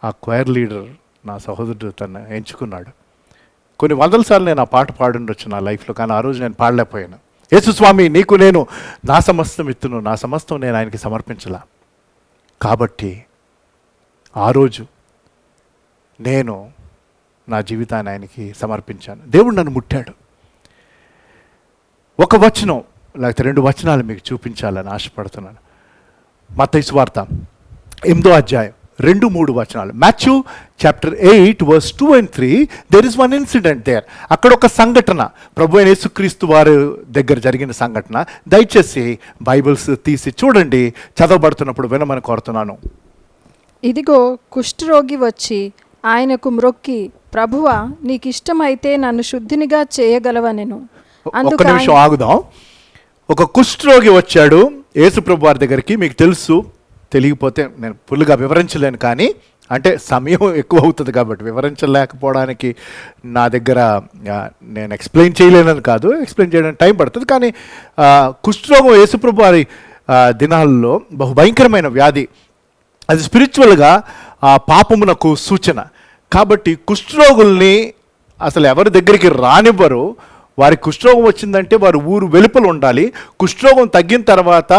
S1: ఆ క్వైర్ లీడర్ నా సహోదరుడు తను ఎంచుకున్నాడు. కొన్ని వందల సార్లు నేను ఆ పాట పాడుండొచ్చు నా లైఫ్లో, కానీ ఆ రోజు నేను పాడలేకపోయాను. యేసు స్వామి, నీకు నేను నా సమస్తం ఇత్తును, నా సమస్తం నేను ఆయనకి సమర్పించలా. కాబట్టి ఆ రోజు నేను నా జీవితాన్ని ఆయనకి సమర్పించాను. దేవుడు నన్ను ముట్టాడు. ఒక వచనం లేకపోతే 2 వచనాలు మీకు చూపించాలని ఆశపడుతున్నాను. మత్తయి సువార్త 8వ అధ్యాయం 2-3 వచనాలు. Matthew chapter 8 verse 2 and 3, there is one incident there. అక్కడ ఒక సంఘటన, ప్రభు అయిన యేసుక్రీస్తు వారి దగ్గర జరిగిన సంఘటన. దయచేసి బైబిల్స్ తీసి చూడండి, చదవబడుతున్నప్పుడు వినమని కోరుతున్నాను.
S3: ఇదిగో కుష్ఠరోగి వచ్చి ఆయనకు మ్రొక్కి, ప్రభువా నీకిష్టమైతే నన్ను శుద్ధినిగా చేయగలవనెను.
S1: ఒక్క
S3: అందుకు
S1: నిమిషం ఆగుదాం. ఒక కుష్ఠరోగి వచ్చాడు యేసు ప్రభు వారి దగ్గరికి. మీకు తెలుసు, తెలియకపోతే నేను ఫుల్గా వివరించలేను, కానీ అంటే సమయం ఎక్కువ అవుతుంది కాబట్టి వివరించలేకపోవడానికి నా దగ్గర నేను ఎక్స్ప్లెయిన్ చేయలేనని కాదు, ఎక్స్ప్లెయిన్ చేయడానికి టైం పడుతుంది. కానీ కుష్ఠరోగం యేసుప్రభు వారి దినాల్లో బహు భయంకరమైన వ్యాధి. అది స్పిరిచువల్గా పాపమునకు సూచన. కాబట్టి కుష్ఠరోగుల్ని అసలు ఎవరి దగ్గరికి రానివ్వరు. వారి కుష్ఠరోగం వచ్చిందంటే వారు ఊరు వెలుపల ఉండాలి. కుష్ఠరోగం తగ్గిన తర్వాత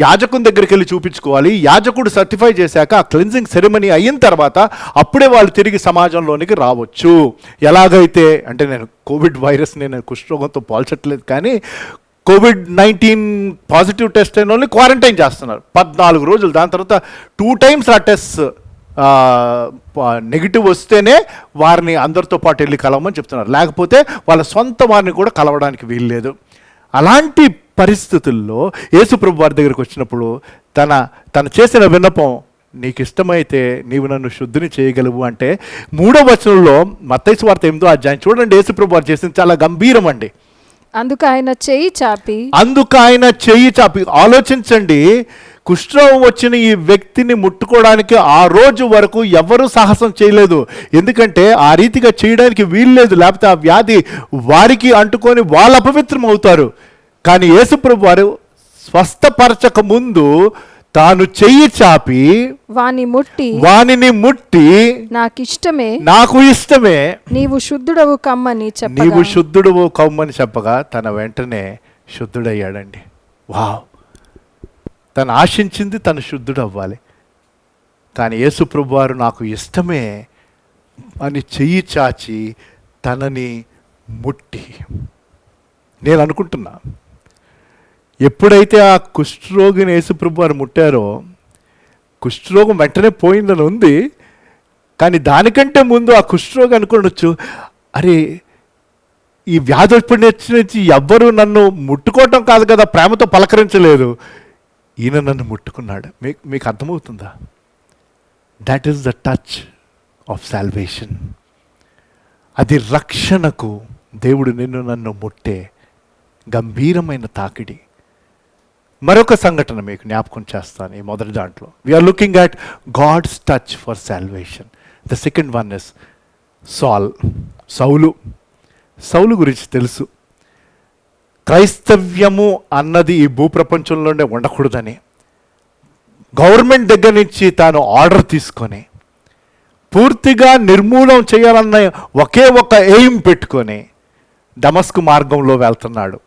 S1: యాజకుని దగ్గరికి వెళ్ళి చూపించుకోవాలి. యాజకుడు సర్టిఫై చేశాక ఆ క్లెన్జింగ్ సెరమనీ అయిన తర్వాత అప్పుడే వాళ్ళు తిరిగి సమాజంలోనికి రావచ్చు. ఎలాగైతే అంటే నేను కోవిడ్ వైరస్ నేను కుష్ఠరోగంతో పోల్చట్లేదు, కానీ COVID-19 పాజిటివ్ టెస్ట్ అయిన వాళ్ళని క్వారంటైన్ చేస్తున్నారు 14 రోజులు. దాని తర్వాత 2 times ఆ టెస్ట్ నెగిటివ్ వస్తేనే వారిని అందరితో పాటు వెళ్ళి కలవమని చెప్తున్నారు. లేకపోతే వాళ్ళ సొంత వారిని కూడా కలవడానికి వీల్లేదు. అలాంటి పరిస్థితుల్లో యేసుప్రభు వారి దగ్గరికి వచ్చినప్పుడు తను చేసిన విన్నపం, నీకు ఇష్టమైతే నీవు నన్ను శుద్ధిని చేయగలవు అంటే 3వ వచనంలో మత్తయి సువార్త 8వ అధ్యాయం చూడండి. యేసుప్రభు వారు చేసింది చాలా గంభీరం అండి.
S3: అందుకు ఆయన చెయ్యి చాపి ఆలోచించండి, కుష్ఠరోగం వచ్చిన ఈ వ్యక్తిని ముట్టుకోవడానికి ఆ రోజు వరకు ఎవరు సాహసం చేయలేదు. ఎందుకంటే ఆ రీతిగా చేయడానికి వీల్లేదు, లేకపోతే ఆ వ్యాధి వారికి అంటుకొని వాళ్ళు అపవిత్రం అవుతారు. కానీ యేసుప్రభు వారు స్వస్థపరచక ముందు తాను చెయ్యి చాపి వానిని ముట్టి నాకు ఇష్టమే నీవు శుద్ధుడవు
S1: కమ్మని చెప్పగా తన వెంటనే శుద్ధుడయ్యాడండి. వావ్! తను ఆశించింది తను శుద్ధుడు అవ్వాలి. కానీ యేసుప్రభు వారు నాకు ఇష్టమే అని చెయ్యి చాచి తనని ముట్టి, నేను అనుకుంటున్నా ఎప్పుడైతే ఆ కుష్ఠరోగిని యేసుప్రభు వారు ముట్టారో కుష్ఠరోగం వెంటనే పోయిందని ఉంది. కానీ దానికంటే ముందు ఆ కుష్ఠరోగి అనుకోవచ్చు, అరే ఈ వ్యాధి ఎప్పుడు నుంచి ఎవ్వరూ నన్ను ముట్టుకోవటం కాదు కదా, ప్రేమతో పలకరించలేదు, ఈయన నన్ను ముట్టుకున్నాడు. మీకు అర్థమవుతుందా? That is the touch of salvation. అది రక్షణకు దేవుడు నన్ను ముట్టే గంభీరమైన తాకిడి. మరొక సంఘటన మీకు జ్ఞాపకం చేస్తాను ఈ మొదటి దాంట్లో. We are looking at God's touch for salvation. The second one is Saul గురించి తెలుసు. క్రైస్తవ్యము అన్నది ఈ భూప్రపంచంలోనే ఉండకూడదని గవర్నమెంట్ దగ్గర నుంచి తాను ఆర్డర్ తీసుకొని పూర్తిగా నిర్మూలన చేయాలన్న ఒకే ఒక ఎయిమ్ పెట్టుకొని దమస్కు మార్గంలో వెళ్తున్నాడు.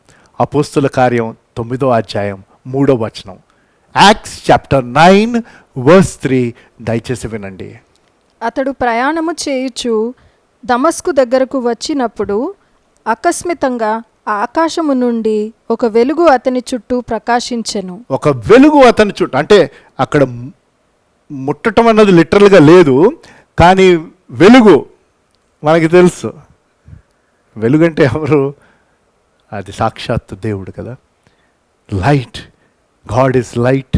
S1: అపోస్తుల కార్యం 9వ అధ్యాయం 3వ వచనం. యాక్ట్స్ చాప్టర్ 9 verse 3 దయచేసి వినండి.
S3: అతడు ప్రయాణము చేయుచు దమస్కు దగ్గరకు వచ్చినప్పుడు అకస్మితంగా ఆకాశము నుండి ఒక వెలుగు అతని చుట్టూ ప్రకాశించెను.
S1: ఒక వెలుగు అతని చుట్టూ, అంటే అక్కడ ముట్టడం అన్నది లిటరల్గా లేదు, కానీ వెలుగు మనకి తెలుసు. వెలుగంటే ఎవరు? అది సాక్షాత్తు దేవుడు కదా. Light, God is light,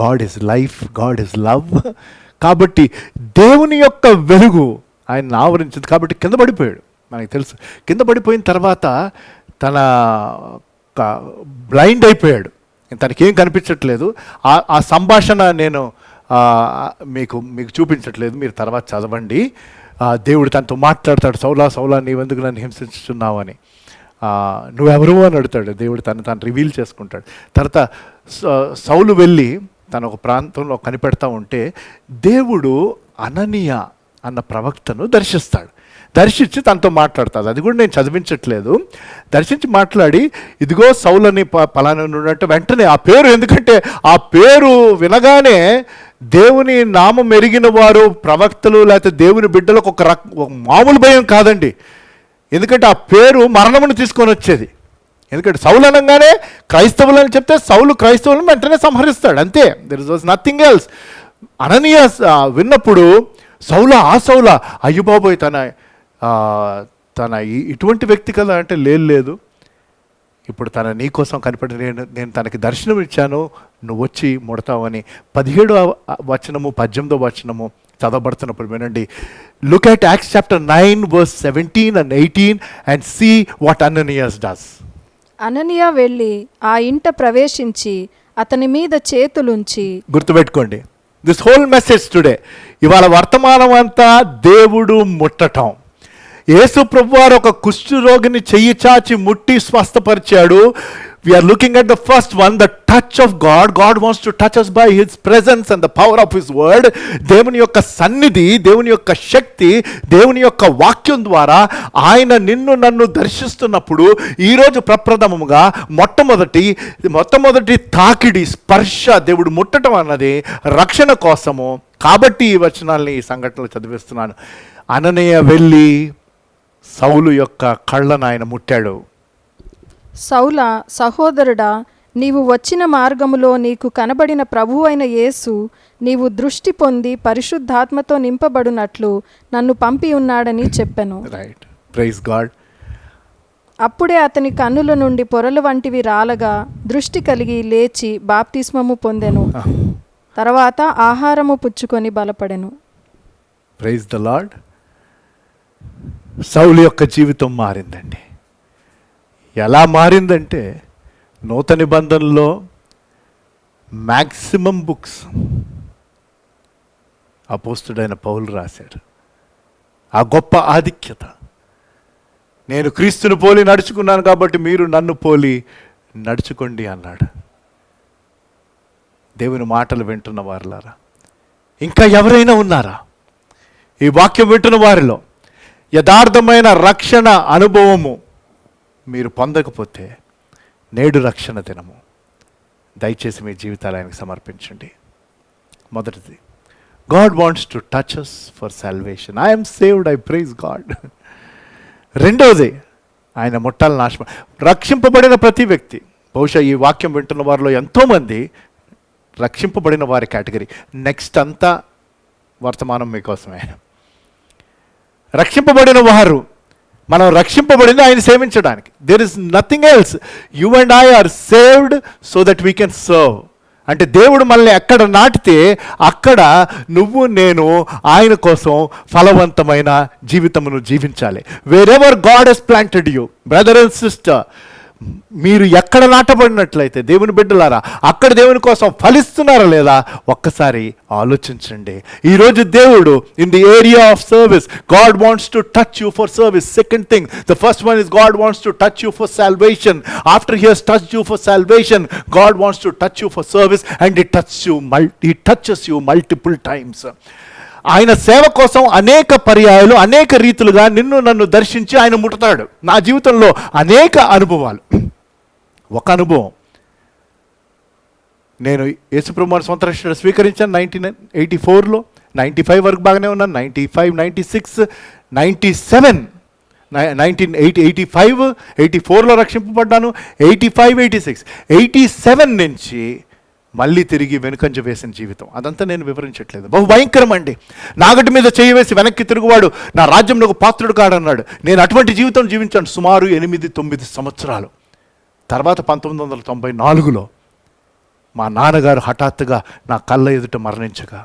S1: God is life, God is love. కాబట్టి దేవుని యొక్క వెలుగు ఆయన ఆవరించింది. కాబట్టి కింద పడిపోయాడు, మనకి తెలుసు. కింద పడిపోయిన తర్వాత తన బ్లైండ్ అయిపోయాడు, తనకేం కనిపించట్లేదు. ఆ సంభాషణ నేను మీకు చూపించట్లేదు, మీరు తర్వాత చదవండి. దేవుడు తనతో మాట్లాడతాడు, సౌలా నీవెందుకు నన్ను హింసించుచున్నావు అని. నువ్వెవరు అని అడుగుతాడు. దేవుడు తను రివీల్ చేసుకుంటాడు. తర్వాత సౌలు వెళ్ళి తను ఒక ప్రాంతంలో కనిపెడతా ఉంటే దేవుడు అననీయ అన్న ప్రవక్తను దర్శించి తనతో మాట్లాడుతుంది. అది కూడా నేను చదివించట్లేదు. దర్శించి మాట్లాడి, ఇదిగో సౌలని పలానా అంటే వెంటనే ఆ పేరు, ఎందుకంటే ఆ పేరు వినగానే దేవుని నామం ఎరిగిన వారు ప్రవక్తలు లేకపోతే దేవుని బిడ్డలకు ఒక మామూలు భయం కాదండి. ఎందుకంటే ఆ పేరు మరణమును తీసుకొని వచ్చేది. ఎందుకంటే సౌలు అనగానే క్రైస్తవులు అని చెప్తే సౌలు క్రైస్తవులను వెంటనే సంహరిస్తాడు, అంతే. There was nothing else. అననీయ విన్నప్పుడు సౌలా అయ్యో బాబోయ్ తన ఇటువంటి వ్యక్తి కదా అంటే లేదు, ఇప్పుడు తన నీ కోసం కనిపడి నేను తనకి దర్శనం ఇచ్చాను, నువ్వు వచ్చి ముడతావని 17వ వచనము 18వ వచనము చదవబడుతున్నప్పుడు వినండి. Look at acts chapter 9 verse 17 and 18 and see what Ananias does.
S4: అననీయ వెళ్ళి ఆ ఇంట ప్రవేశించి అతని మీద చేతులుంచి,
S3: గుర్తుపెట్టుకోండి, దిస్ హోల్ మెసేజ్ టుడే, ఇవాళ వర్తమానం అంతా దేవుడు ముట్టటం. యేసు ప్రభువారు ఒక కుష్ఠు రోగిని చెయ్యి చాచి ముట్టి స్వస్థపరిచాడు. We are looking at the first one, the touch of God. God wants to touch us by his presence and the power of his word. దేవుని యొక్క సన్నిధి, దేవుని యొక్క శక్తి, దేవుని యొక్క వాక్యం ద్వారా ఆయన నిన్ను నన్ను దర్శిస్తున్నప్పుడు ఈరోజు ప్రప్రథమముగా మొట్టమొదటి తాకిడి, స్పర్శ, దేవుడు ముట్టడం అన్నది రక్షణ కోసము. కాబట్టి ఈ వచనాల్ని, ఈ సంఘటనలు చదివిస్తున్నాను. అననీయ వెళ్ళి సౌలు యొక్క కళ్ళను ఆయన ముట్టాడు.
S4: సౌలా, సహోదరుడా, నీవు వచ్చిన మార్గములో నీకు కనబడిన ప్రభువు అయిన యేసు నీవు దృష్టి పొంది పరిశుద్ధాత్మతో నింపబడినట్లు నన్ను పంపి ఉన్నాడని చెప్పెను.
S3: Right, praise God.
S4: అప్పుడే అతని కన్నుల నుండి పొరలు వంటివి రాలగా దృష్టి కలిగి లేచి బాప్తిస్మము పొందెను. తర్వాత ఆహారము పుచ్చుకొని బలపడెను.
S3: Praise the Lord. సౌలు యొక్క జీవితం మారిందండి. ఎలా మారిందంటే, నూతన నిబంధనలో మ్యాక్సిమం బుక్స్ అపోస్తుడైన పౌలు రాశాడు. ఆ గొప్ప ఆధిక్యత, నేను క్రీస్తుని పోలి నడుచుకున్నాను కాబట్టి మీరు నన్ను పోలి నడుచుకోండి అన్నాడు. దేవుని మాటలు వింటున్న వారులారా, ఇంకా ఎవరైనా ఉన్నారా? ఈ వాక్యం వింటున్న వారిలో యథార్థమైన రక్షణ అనుభవము మీరు పొందకపోతే, నేడు రక్షణ దినము. దయచేసి మీ జీవితాలు ఆయనకు సమర్పించండి. మొదటిది, God wants to touch us for salvation. I'm saved, I praise God. రెండవది, ఆయన ముట్టాలని ఆశ. రక్షింపబడిన ప్రతి వ్యక్తి, బహుశా ఈ వాక్యం వింటున్న వారిలో ఎంతోమంది రక్షింపబడిన వారి కేటగిరీ. నెక్స్ట్ అంతా వర్తమానం మీకోసమే. రక్షింపబడిన వారు, మనం రక్షింపబడింది ఆయన సేవించడానికి. There is nothing else. You and I are saved so that we can serve. అంటే దేవుడు మనల్ని ఎక్కడ నాటితే అక్కడ నువ్వు నేను ఆయన కోసం ఫలవంతమైన జీవితమును జీవించాలి. Wherever God he's planted you, brother and sister, మీరు ఎక్కడ నాటబడినట్లయితే దేవుని బిడ్డలారా, అక్కడ దేవుని కోసం ఫలిస్తున్నారా లేదా ఒక్కసారి ఆలోచించండి. ఈరోజు దేవుడు in the area of service, God wants to touch you for service. Second thing, the first one is God wants to touch you for salvation. After he has touched you for salvation, God wants to touch you for service and he touches you multiple times. ఆయన సేవ కోసం అనేక పర్యాయాలు, అనేక రీతులుగా నిన్ను నన్ను దర్శించి ఆయన ముట్టుతాడు. నా జీవితంలో అనేక అనుభవాలు. ఒక అనుభవం, నేను యేసుప్రభువుని సొంత రక్షణ స్వీకరించాను 1984లో. 95 వరకు బాగానే ఉన్నాను. 95, 96, 97, 1985, 84లో రక్షింపబడ్డాను. 85, 86, 87 నుంచి మళ్ళీ తిరిగి వెనుకంజ వేసిన జీవితం. అదంతా నేను వివరించట్లేదు. బహు భయంకరం అండి. నాగటి మీద చేయి వేసి వెనక్కి తిరుగువాడు నా రాజ్యంలో పాత్రుడు కాడన్నాడు. నేను అటువంటి జీవితం జీవించాను సుమారు 8-9 సంవత్సరాలు. తర్వాత 1994లో మా నాన్నగారు హఠాత్తుగా నా కళ్ళ ఎదుట మరణించగా,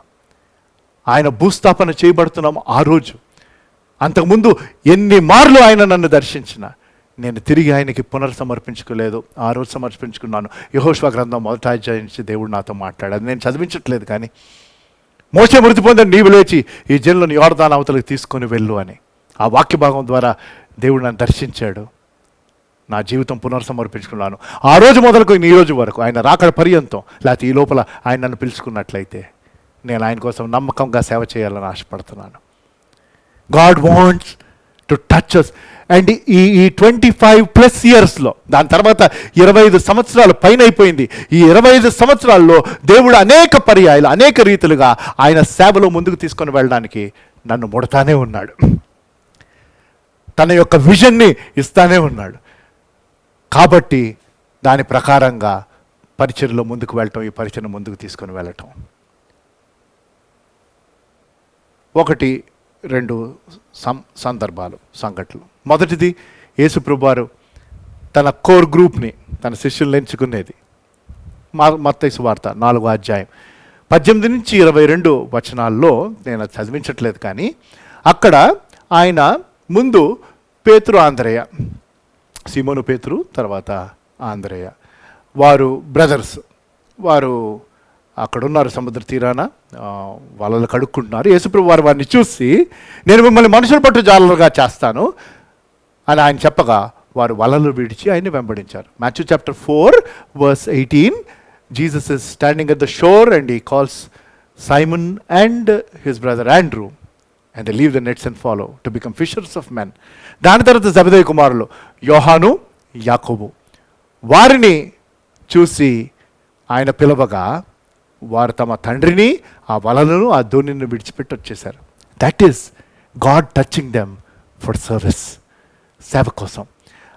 S3: ఆయన భూస్థాపన చేయబడుతున్నాము ఆ రోజు. అంతకుముందు ఎన్ని మార్లు ఆయన నన్ను దర్శించిన, నేను తిరిగి ఆయనకి పునర్సమర్పించుకోలేదు. ఆ రోజు సమర్పించుకున్నాను. యెహోషువ గ్రంథం 1వ అధ్యాయం నుంచి దేవుడు నాతో మాట్లాడాడు. నేను చదివించట్లేదు, కానీ మోషే మృతి పొందని నీవు లేచి ఈ జనులను యోర్దాను అవతలకు తీసుకొని వెళ్ళు అని ఆ వాక్య భాగం ద్వారా దేవుడు నన్ను దర్శించాడు. నా జీవితం పునర్సమర్పించుకున్నాను. ఆ రోజు మొదలుకు ఈ రోజు వరకు, ఆయన రాకడ పర్యంతం, లేకపోతే ఈ లోపల ఆయన నన్ను పిలుచుకున్నట్లయితే నేను ఆయన కోసం నమ్మకంగా సేవ చేయాలని ఆశపడుతున్నాను. God wants to touch us. And ఈ 25+ ఇయర్స్లో, దాని తర్వాత 25 సంవత్సరాలు పైన అయిపోయింది. ఈ 25 సంవత్సరాల్లో దేవుడు అనేక పర్యాయాలు, అనేక రీతులుగా ఆయన సేవలో ముందుకు తీసుకొని వెళ్ళడానికి నన్ను ముడతానే ఉన్నాడు. తన యొక్క విజన్ని ఇస్తానే ఉన్నాడు. కాబట్టి దాని ప్రకారంగా పరిచర్యలో ముందుకు వెళ్ళటం, ఈ పరిచర్ను ముందుకు తీసుకొని వెళ్ళటం. 1-2 సందర్భాలు, సంఘటనలు. మొదటిది, యేసు ప్రభువారు తన కోర్ గ్రూప్ని, తన శిష్యులను ఎంచుకునేది. మత్తయి సువార్త 4వ అధ్యాయం 18-22 వచనాల్లో, నేను అది చదివించట్లేదు, కానీ అక్కడ ఆయన ముందు పేతురు, ఆంద్రేయ, సీమోను పేతురు, తర్వాత ఆంధ్రేయ. వారు బ్రదర్స్, వారు అక్కడ ఉన్నారు సముద్ర తీరాన, వాళ్ళని కడుక్కుంటున్నారు. యేసుప్రభు వారు వారిని చూసి, నేను మిమ్మల్ని మనుషుల పట్టు జాలరుగా చేస్తాను అని ఆయన చెప్పగా వారు వలలు విడిచి ఆయన్ని వెంబడించారు. Matthew chapter 4 verse 18, Jesus is standing at the shore and he calls Simon and his brother Andrew and they leave the nets and follow to become fishers of men. దాని తర్వాత జబెదయి కుమారులు యోహాను, యాకోబు వారిని చూసి ఆయన పిలవగా వారు తమ తండ్రిని, ఆ వలలను, ఆ ధోనిని విడిచిపెట్టి వచ్చేశారు. That is God touching them for service, సేవ కోసం.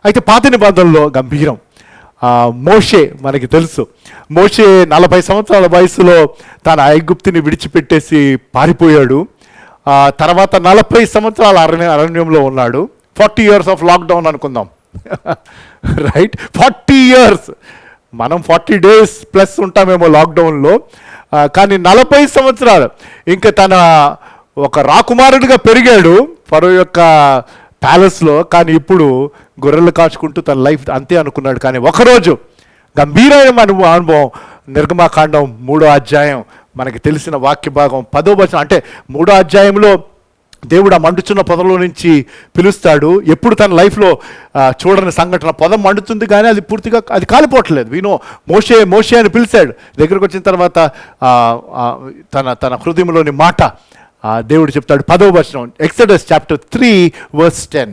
S3: అయితే పాత నిబంధనలో గంభీరం. మోషే మనకి తెలుసు. మోషే 40 సంవత్సరాల వయసులో తన ఐగుప్తుని విడిచిపెట్టేసి పారిపోయాడు. తర్వాత 40 సంవత్సరాల అరణ్యంలో ఉన్నాడు. 40 years ఆఫ్ లాక్డౌన్ అనుకుందాం, రైట్? 40 years. మనం 40 days ప్లస్ ఉంటామేమో లాక్డౌన్లో, కానీ 40 సంవత్సరాలు ఇంకా తన ఒక రాకుమారుడిగా పెరిగాడు ఫరో యొక్క ప్యాలెస్లో. కానీ ఇప్పుడు గొర్రెలు కాచుకుంటూ తన లైఫ్ అంతే అనుకున్నాడు. కానీ ఒకరోజు గంభీరమైన అనుభవం, నిర్గమాకాండం 3వ అధ్యాయం మనకి తెలిసిన వాక్య భాగం 10వ వచనం. అంటే 3వ అధ్యాయంలో దేవుడు ఆ మండుచున్న పొదలో నుంచి పిలుస్తాడు. ఎప్పుడు తన లైఫ్లో చూడని సంఘటన, పొదం మండుతుంది కానీ అది పూర్తిగా అది కాలిపోవట్లేదు. వీనో మోషే మోషే అని పిలిచాడు. దగ్గరకు వచ్చిన తర్వాత తన హృదయంలోని మాట దేవుడు చెప్తాడు. 10వ వచనం, ఎక్సోడస్ చాప్టర్ 3 verse 10.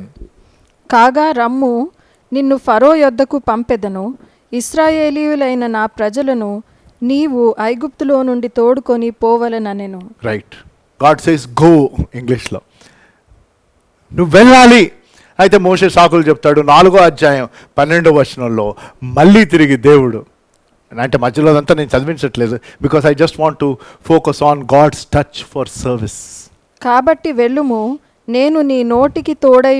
S4: కాగా రమ్ము, నిన్ను ఫరో యొద్దకు పంపెదను, ఇశ్రాయేలీయులైన నా ప్రజలను నీవు ఐగుప్తులో నుండి తోడుకొని పోవలననెను.
S3: రైట్, గాడ్ సేస్ గో ఇంగ్లీష్లో, నువ్వు వెళ్ళాలి. అయితే మోషే సాకులు చెప్తాడు. 4వ అధ్యాయం 12వ వచనంలో మళ్ళీ తిరిగి దేవుడు, అంటే మధ్యలో అదంతా నేను చదివించట్లేదు, because I just want to focus on God's touch for service.
S4: కాబట్టి వెళ్ళుము, నేను నీ నోటికి తోడై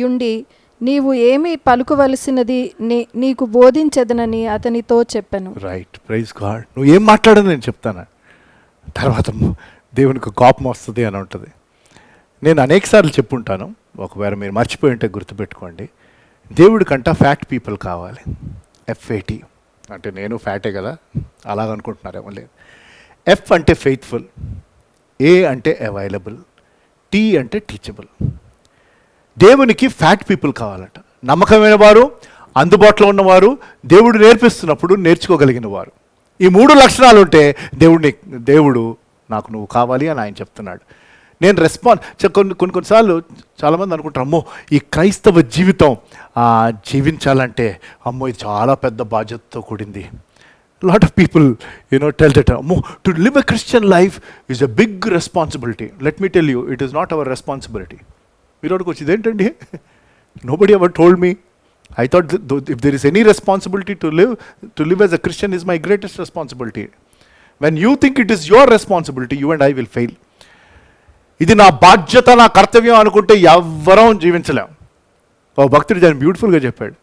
S4: ఉండి నీవు ఏమి పలుకవలసినది నీకు బోధించదనని అతనితో చెప్పాను.
S3: Right, praise God. నువ్వు ఏం మాట్లాడని నేను చెప్తాను, తర్వాత దేవునికి కోపం వస్తుంది అని ఉంటుంది. నేను అనేకసార్లు చెప్పుంటాను, ఒకవేళ మీరు మర్చిపోయి ఉంటే గుర్తుపెట్టుకోండి. దేవుడికంట ఫ్యాట్ పీపుల్ కావాలి. FAT అంటే నేను ఫ్యాటే కదా అలాగనుకుంటున్నారేమో, లేదు. F అంటే ఫెయిత్ఫుల్, A అంటే అవైలబుల్, T అంటే టీచబుల్. దేవునికి ఫ్యాట్ పీపుల్ కావాలంట. నమ్మకమైన వారు, అందుబాటులో ఉన్నవారు, దేవుడు నేర్పిస్తున్నప్పుడు నేర్చుకోగలిగిన వారు. ఈ 3 లక్షణాలు ఉంటే దేవుడు నాకు నువ్వు కావాలి అని ఆయన చెప్తున్నాడు. నేను కొన్నిసార్లు చాలామంది అనుకుంటారు, అమ్మో ఈ క్రైస్తవ జీవితం జీవించాలంటే అమ్మో ఇది చాలా పెద్ద బాధ్యతతో కూడింది. Lot of people tell that అమ్మో to live a Christian life is a big responsibility. Let me tell you, it is not our responsibility. మీరు అక్కడికి వచ్చి ఇదేంటండి, nobody ever told me. I thought if there is any responsibility to live as a Christian is my greatest responsibility. When you think it is your responsibility, you and I will fail. ఇది నా బాధ్యత, నా కర్తవ్యం అనుకుంటే ఎవ్వరం జీవించలేం. ఓ భక్తుడు దాన్ని బ్యూటిఫుల్గా చెప్పాడు,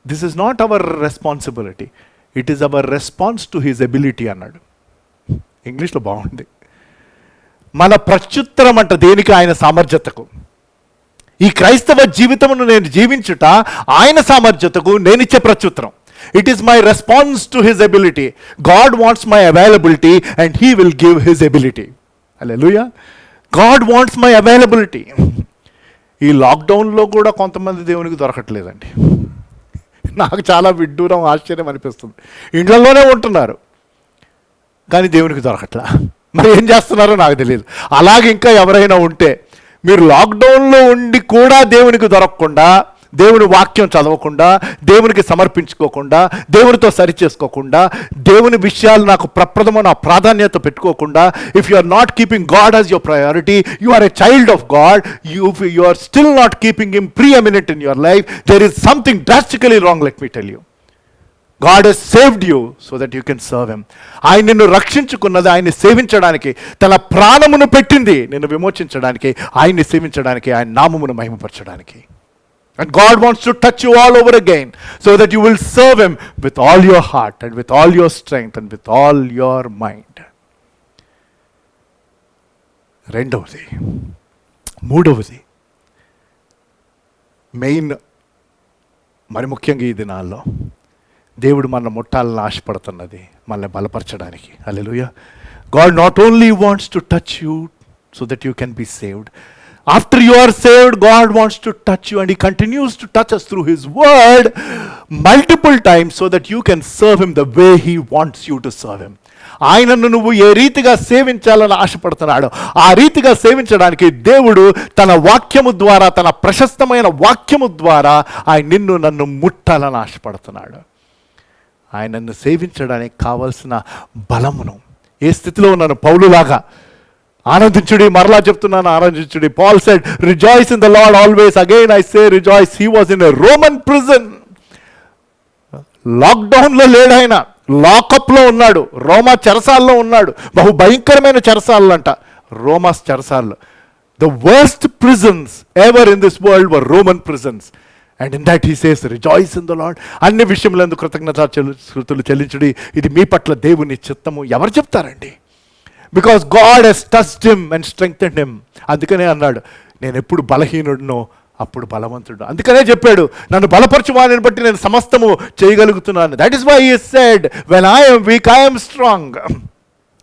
S3: this is not our responsibility, it is our response to his ability అన్నాడు. ఇంగ్లీష్లో బాగుంది. మన ప్రత్యుత్తరం అంట దేనికి? ఆయన సామర్థ్యతకు. ఈ క్రైస్తవ జీవితమును నేను జీవించుట ఆయన సామర్థ్యతకు నేనిచ్చే ప్రత్యుత్తరం. It is my response to his ability. God wants my availability and he will give his ability. Hallelujah. God wants my availability. ఈ లాక్డౌన్లో కూడా కొంతమంది దేవునికి దొరకట్లేదండి. నాకు చాలా విడ్డూరం, ఆశ్చర్యం అనిపిస్తుంది. ఇండ్లలోనే ఉంటున్నారు కానీ దేవునికి దొరకట్లా. మరి ఏం చేస్తున్నారో నాకు తెలియదు. అలాగే ఇంకా ఎవరైనా ఉంటే, మీరు లాక్డౌన్లో ఉండి కూడా దేవునికి దొరకకుండా, దేవుని వాక్యం చదవకుండా, దేవునికి సమర్పించుకోకుండా, దేవునితో సరి చేసుకోకుండా, దేవుని విషయాలు నాకు ప్రప్రథమ నా ప్రాధాన్యత పెట్టుకోకుండా, if you are not keeping God as your priority, you are a child of God, you are still not keeping him preeminent in your life, there is something drastically wrong. Let me tell you, God has saved you so that you can serve him. ఆయన నిన్ను రక్షించుకున్నది ఆయన్ని సేవించడానికి, తన ప్రాణమును పెట్టింది నిన్ను విమోచించడానికి, ఆయన్ని సేవించడానికి, ఆయన నామమును మహిమపరచడానికి. And God wants to touch you all over again so that you will serve him with all your heart and with all your strength and with all your mind. రెండవది, మూడవది, మెయిన్ మరి ముఖ్యంగా ఈ దినాల్లో దేవుడు మన ముట్టాలని ఆశపడుతున్నది మనల్ని బలపరచడానికి. Hallelujah. God not only wants to touch you so that you can be saved. After you are saved, God wants to touch you, and He continues to touch us through His word multiple times so that you can serve Him the way He wants you to serve Him. ఆయనను నువ్వు ఏ రీతిగా సేవించాలని ఆశపడుతున్నాడో ఆ రీతిగా సేవించడానికి దేవుడు తన వాక్యము ద్వారా, తన ప్రశస్తమైన వాక్యము ద్వారా ఆయన నిన్ను నన్ను ముట్టాలని ఆశపడుతున్నాడు. ఆయనను సేవించడానికి కావలసిన బలమును, ఏ స్థితిలో ఉన్నాను పౌలులాగా ఆనందించుడి, మరలా చెప్తున్నాను ఆనందించుడి. Paul said rejoice in the Lord always, again I say rejoice. He was in a Roman prison. లాక్డౌన్లో లేడు ఆయన, లాకప్లో ఉన్నాడు, రోమా చెరసాల్లో ఉన్నాడు. బహు భయంకరమైన చెరసాలంట రోమా చెరసాల్లో. The worst prisons ever in this world war Roman prisons. And in that he says rejoice in the lord. అన్ని విషయములందు కృతజ్ఞతాస్తుతులు చెల్లించుడి, ఇది మీ పట్ల దేవుని చిత్తము. ఎవరు చెప్తారండి? Because God he's touched him and strengthened him. అందుకనే అన్నాడు, నేను ఎప్పుడు బలహీనుడినో అప్పుడు బలవంతుడు. అందుకనే చెప్పాడు, నన్ను బలపరచు వారిని బట్టి నేను సమస్తము చేయగలుగుతున్నాను. That is why he said, when I am weak, I am strong.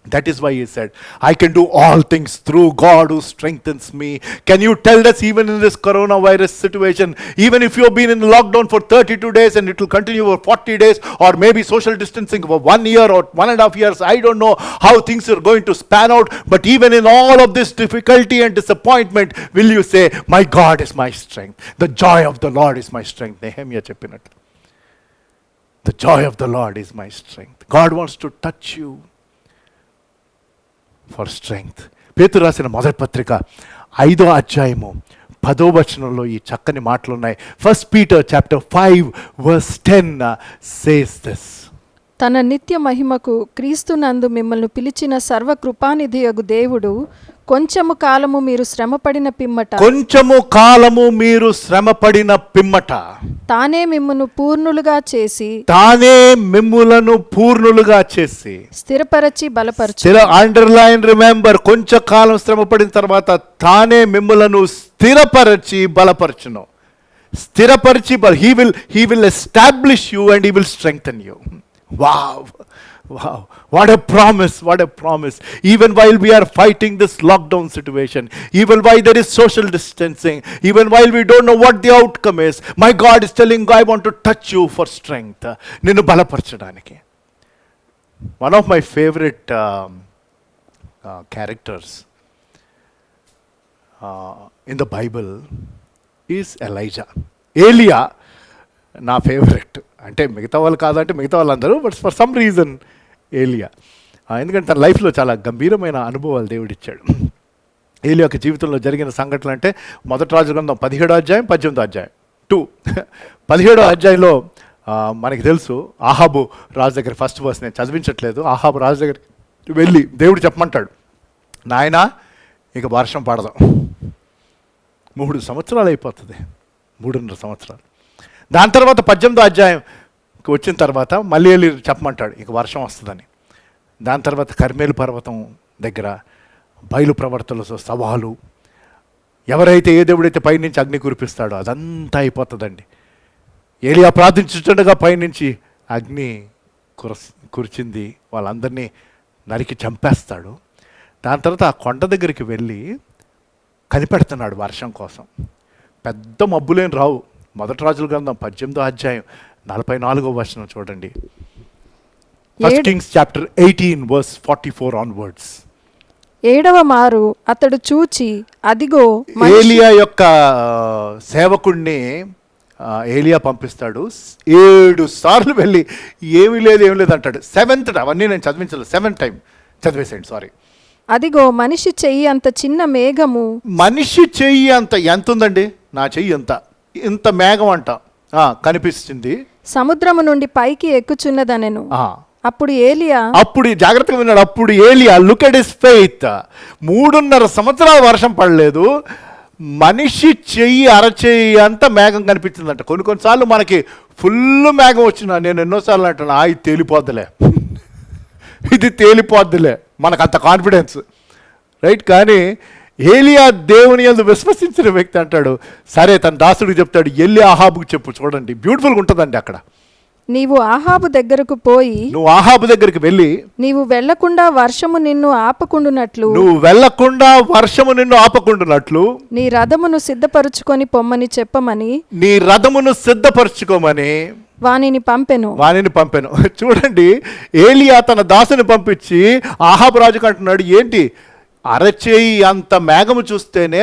S3: That is why he said, I can do all things through God who strengthens me. Can you tell us, even in this coronavirus situation, even if you have been in lockdown for 32 days and it will continue for 40 days, or maybe social distancing for 1 year or 1.5 years, I don't know how things are going to span out, but even in all of this difficulty and disappointment, will you say, my God is my strength. The joy of the Lord is my strength. Nehemiah cheppinattu. The joy of the Lord is my strength. God wants to touch you for strength. పేతురు రాసిన మొదటి పత్రిక 5వ అధ్యాయము 10వ వచనంలో ఈ చక్కని మాటలు ఉన్నాయి. 1 Peter chapter 5 verse 10 says this.
S4: తన నిత్య మహిమకు క్రీస్తునందు మిమ్మల్ని పిలిచిన సర్వకృపానిధియగు దేవుడు కొంచెము కాలము మీరు శ్రమపడిన పిమ్మట తానే మిమ్మును పూర్ణులుగా చేసి స్థిరపరచి బలపరచు.
S3: అండర్లైన్, రిమెంబర్, కొంచెం కాలం శ్రమపడిన తర్వాత తానే మిమ్ములను స్థిరపరచి బలపరచును. స్థిరపరిచి he will establish you and he will strengthen you. Wow, what a promise, what a promise. Even while we are fighting this lockdown situation, even while there is social distancing, even while we don't know what the outcome is, my God is telling, I want to touch you for strength. Ninnu balaparchadaniki. One of my favorite characters in the Bible is Elijah. Elia నా favourite. అంటే మిగతా వాళ్ళు కాదంటే మిగతా వాళ్ళందరూ, but for some reason ఏలియా. ఎందుకంటే తన లైఫ్లో చాలా గంభీరమైన అనుభవాలు దేవుడిచ్చాడు. ఏలియా యొక్క జీవితంలో జరిగిన సంఘటనలు అంటే మొదటి రాజు గ్రంథం 17వ అధ్యాయం 18వ అధ్యాయం 2. 17వ అధ్యాయంలో మనకి తెలుసు, ఆహాబు రాజు దగ్గర, ఫస్ట్ వర్స్ నేను చదివించట్లేదు, ఆహాబు రాజు దగ్గర వెళ్ళి దేవుడు చెప్పమంటాడు, నాయనా ఇక వర్షం పడదాం. 3 సంవత్సరాలు అయిపోతుంది, 3.5 సంవత్సరాలు. దాని తర్వాత 18వ అధ్యాయంకి వచ్చిన తర్వాత మళ్ళీ వెళ్ళి చెప్పమంటాడు ఇక వర్షం వస్తుందని. దాని తర్వాత కర్మేలు పర్వతం దగ్గర బయలు ప్రవర్తనలతో సవాలు, ఎవరైతే ఏ దేవుడైతే పైనుంచి అగ్ని కురిపిస్తాడో అదంతా అయిపోతుందండి. ఏలియా ప్రార్థించుండగా పైనుంచి అగ్ని కురిచింది, వాళ్ళందరినీ నరికి చంపేస్తాడు. దాని తర్వాత ఆ కొండ దగ్గరికి వెళ్ళి కనిపెడుతున్నాడు వర్షం కోసం. పెద్ద మబ్బులేం రావు. మొదటి రాజుల గ్రంథం 18వ అధ్యాయం 44వ వచనం చూడండి. 1 Kings chapter 18 verse 44 onwards.
S4: 7వ మారు అతడు చూచి అదిగో,
S3: ఏలియా యొక్క సేవకుడిని ఏలియా పంపిస్తాడు. 7 సార్లు వెళ్ళి ఏమీ లేదు అంటాడు. 7th, అవన్నీ నేను చదివించలేదు, 7th టైం చదివేసేయండి, సారీ.
S4: అదిగో మనిషి చెయ్యి అంత చిన్న మేఘము.
S3: మనిషి చెయ్యి అంత ఎంత ఉందండి? నా చెయ్యి ఇంత మేఘం అంట కనిపిస్తుంది,
S4: సముద్రము నుండి పైకి ఎక్కుచున్నదనెను. అప్పుడు
S3: జాగ్రత్తగా విన్నాడు. అప్పుడు ఏలియా, లుక్ ఎట్ హిస్ ఫెయిత్, 3.5 సంవత్సరాలు వర్షం పడలేదు, మనిషి చెయ్యి అరచెయ్యి అంత మేఘం కనిపించిందంట. కొన్నిసార్లు మనకి ఫుల్ మేఘం వచ్చిన, నేను ఎన్నోసార్లు అంటాను, ఇది తేలిపోద్దులే, ఇది తేలిపోద్దులే, మనకు అంత కాన్ఫిడెన్స్, రైట్? కానీ ఏలియా దేవుని యందు విశ్వసించిన వ్యక్తి అంటాడు, సరే తన దాసుడికి చెప్తాడు, వెళ్ళి ఆహాబుకు చెప్పు. చూడండి, బ్యూటిఫుల్గా ఉంటుందండి అక్కడ.
S4: నీవు ఆహాబు దగ్గరకు పోయి
S3: నువ్వు ఆహాబు దగ్గరికి వెళ్ళి,
S4: నీవు వెళ్లకుండా వర్షము నిన్ను ఆపకుండునట్లు
S3: నువ్వు వెళ్లకుండా వర్షము నిన్ను ఆపకుండునట్లు
S4: నీ రథమును సిద్ధపరుచుకొని పొమ్మని చెప్పమని
S3: నీ రథమును సిద్ధపరచుకోమని
S4: వానిని పంపెను.
S3: వాణిని పంపాను. చూడండి, ఏలియా తన దాసుని పంపించి ఆహాబు రాజుకు అంటున్నాడు, ఏంటి అరచేయి అంత మేఘము చూస్తేనే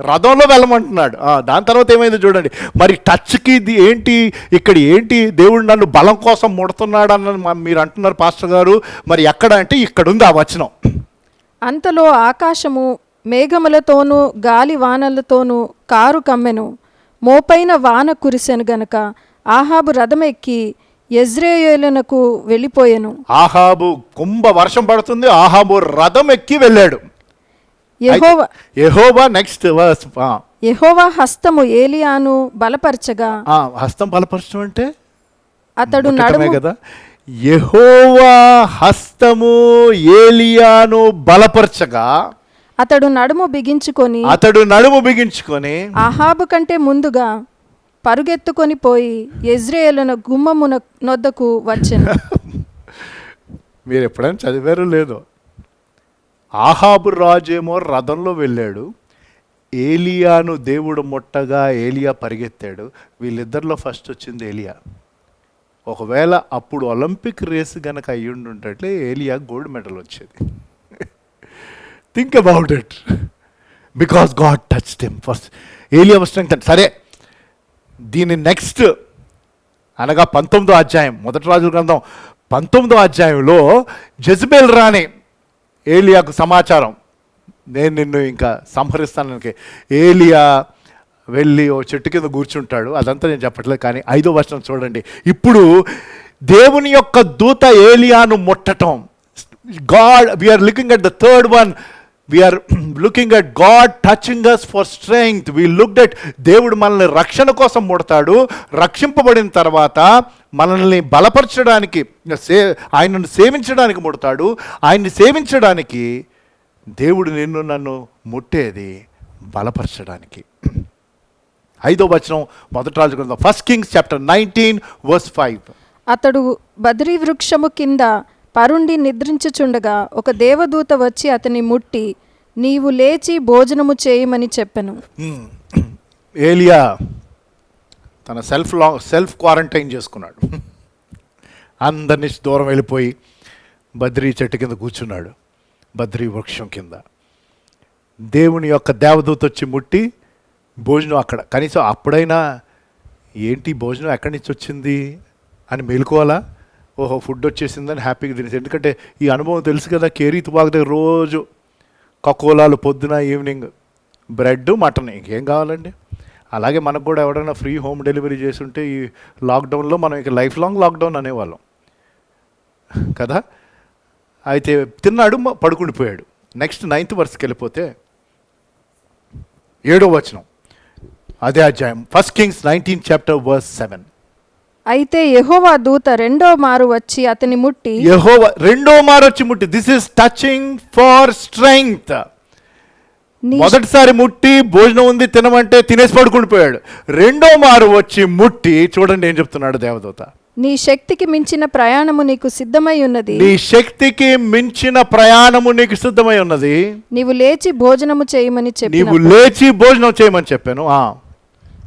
S3: రథంలో వెళ్ళమంటున్నాడు. దాని తర్వాత ఏమైంది చూడండి. మరి టచ్కి ఇది ఏంటి, ఇక్కడ ఏంటి, దేవుడు నన్ను బలం కోసం ముడుతున్నాడు అన్న మీరు అంటున్నారు పాస్టర్ గారు. మరి ఎక్కడ అంటే ఇక్కడ ఉంది ఆ వచనం.
S4: అంతలో ఆకాశము మేఘములతోనూ గాలి వానలతోనూ కారు కమ్మెను, మోపైన వాన కురిసెను గనుక ఆహాబు రథమెక్కి యెజ్రెయేలునకు వెళ్ళిపోయెను.
S3: ఆహాబు వర్షం పడుతుంది, ఆహాబు రథం ఎక్కి వెళ్ళాడు. యెహోవా నెక్స్ట్ వర్స్.
S4: యెహోవా హస్తము ఏలియాను బలపరచగా,
S3: హస్తం బలపరచడం అంటే
S4: అతడు
S3: ముట్టటమే
S4: నడుము
S3: కదా. యెహోవా హస్తము ఏలియాను బలపరచగా
S4: అతడు నడుము బిగించుకొని ఆహాబు కంటే ముందుగా పరుగెత్తుకొని పోయి యెజ్రెయేలున గుమ్మమున నొద్దకు వచ్చెను.
S3: మీరు ఎప్పుడైనా చదివారో లేదో, ఆహాబు రాజేమో రథంలో వెళ్ళాడు, ఏలియాను దేవుడు ముట్టగా ఏలియా పరిగెత్తాడు. వీళ్ళిద్దరిలో ఫస్ట్ వచ్చింది ఏలియా. ఒకవేళ అప్పుడు ఒలింపిక్ రేస్ కనుక అయ్యుండుంటే ఏలియా గోల్డ్ మెడల్ వచ్చేది. Think about it, because God touched him first. ఏలియా స్ట్రెంగ్త్. సరే, దీని నెక్స్ట్ అనగా 19వ అధ్యాయం, మొదటి రాజుల గ్రంథం 19వ అధ్యాయంలో జెజబెల్ రాణి ఏలియాకు సమాచారం, నేను నిన్ను ఇంకా సంహరిస్తానికి. ఏలియా వెళ్ళి ఓ చెట్టు కింద కూర్చుంటాడు. అదంతా నేను చెప్పట్లేదు, కానీ 5వ వచనం చూడండి. ఇప్పుడు దేవుని యొక్క దూత ఏలియాను ముట్టటం. God, we're looking at the third one. We're looking at God touching us for strength. We looked at దేవుడు మనల్ని రక్షణ కోసం ముడతాడు. రక్షింపబడిన తర్వాత మనల్ని బలపరచడానికి, ఆయనను సేవించడానికి ముడతాడు. ఆయన్ని సేవించడానికి దేవుడు నిన్ను నన్ను ముట్టేది బలపరచడానికి. 5వ వచనం, మొదటి రాజు గ్రంథం, 1 Kings chapter 19 verse 5.
S4: అతడు బద్రీ వృక్షము కింద పరుండి నిద్రించుచుండగా ఒక దేవదూత వచ్చి అతని ముట్టి, నీవు లేచి భోజనము చేయమని చెప్పెను.
S3: ఏలియా తన సెల్ఫ్ క్వారంటైన్ చేసుకున్నాడు. అందరినీ దూరం వెళ్ళిపోయి బద్రీ చెట్టు కింద కూర్చున్నాడు, బద్రీ వృక్షం కింద. దేవుని యొక్క దేవదూత వచ్చి ముట్టి భోజనం అక్కడ. కనీసం అప్పుడైనా ఏంటి భోజనం ఎక్కడి నుంచి వచ్చింది అని మేలుకోవాలా? ఓహో, ఫుడ్ వచ్చేసిందని హ్యాపీగా తినేసి. ఎందుకంటే ఈ అనుభవం తెలుసు కదా, కేరీ తుపాకు దగ్గర రోజు కకోలాలు, పొద్దున ఈవినింగ్ బ్రెడ్ మటన్, ఇంకేం కావాలండి. అలాగే మనకు కూడా ఎవరైనా ఫ్రీ హోమ్ డెలివరీ చేస్తుంటే ఈ లాక్డౌన్లో మనం ఇక లైఫ్ లాంగ్ లాక్డౌన్ అనేవాళ్ళం కదా. అయితే తిన్నాడు, పడుకుండిపోయాడు. నెక్స్ట్ 9th verseకి వెళ్ళిపోతే 7వ వచనం, అదే అధ్యాయం, 1 Kings 19 chapter verse 7.
S4: అయితే యెహోవా దూత రెండో మారు వచ్చి అతని ముట్టి,
S3: యెహోవా రెండో మారు వచ్చి ముట్టి, this is touching for strength. మొదటిసారి ముట్టి భోజనం ఉంది తినమంటే తినేసి పడుకుండిపోయాడు. రెండో మారు వచ్చి ముట్టి, చూడండి ఏం చెప్తున్నాడు దేవదూత,
S4: నీ శక్తికి మించిన ప్రయాణము నీకు సిద్ధమై ఉన్నది.
S3: నీ శక్తికి మించిన ప్రయాణము నీకు సిద్ధమై ఉన్నది.
S4: నీవు లేచి భోజనము చేయమని చెప్పి,
S3: నీవు లేచి భోజనం చేయమని చెప్పాను.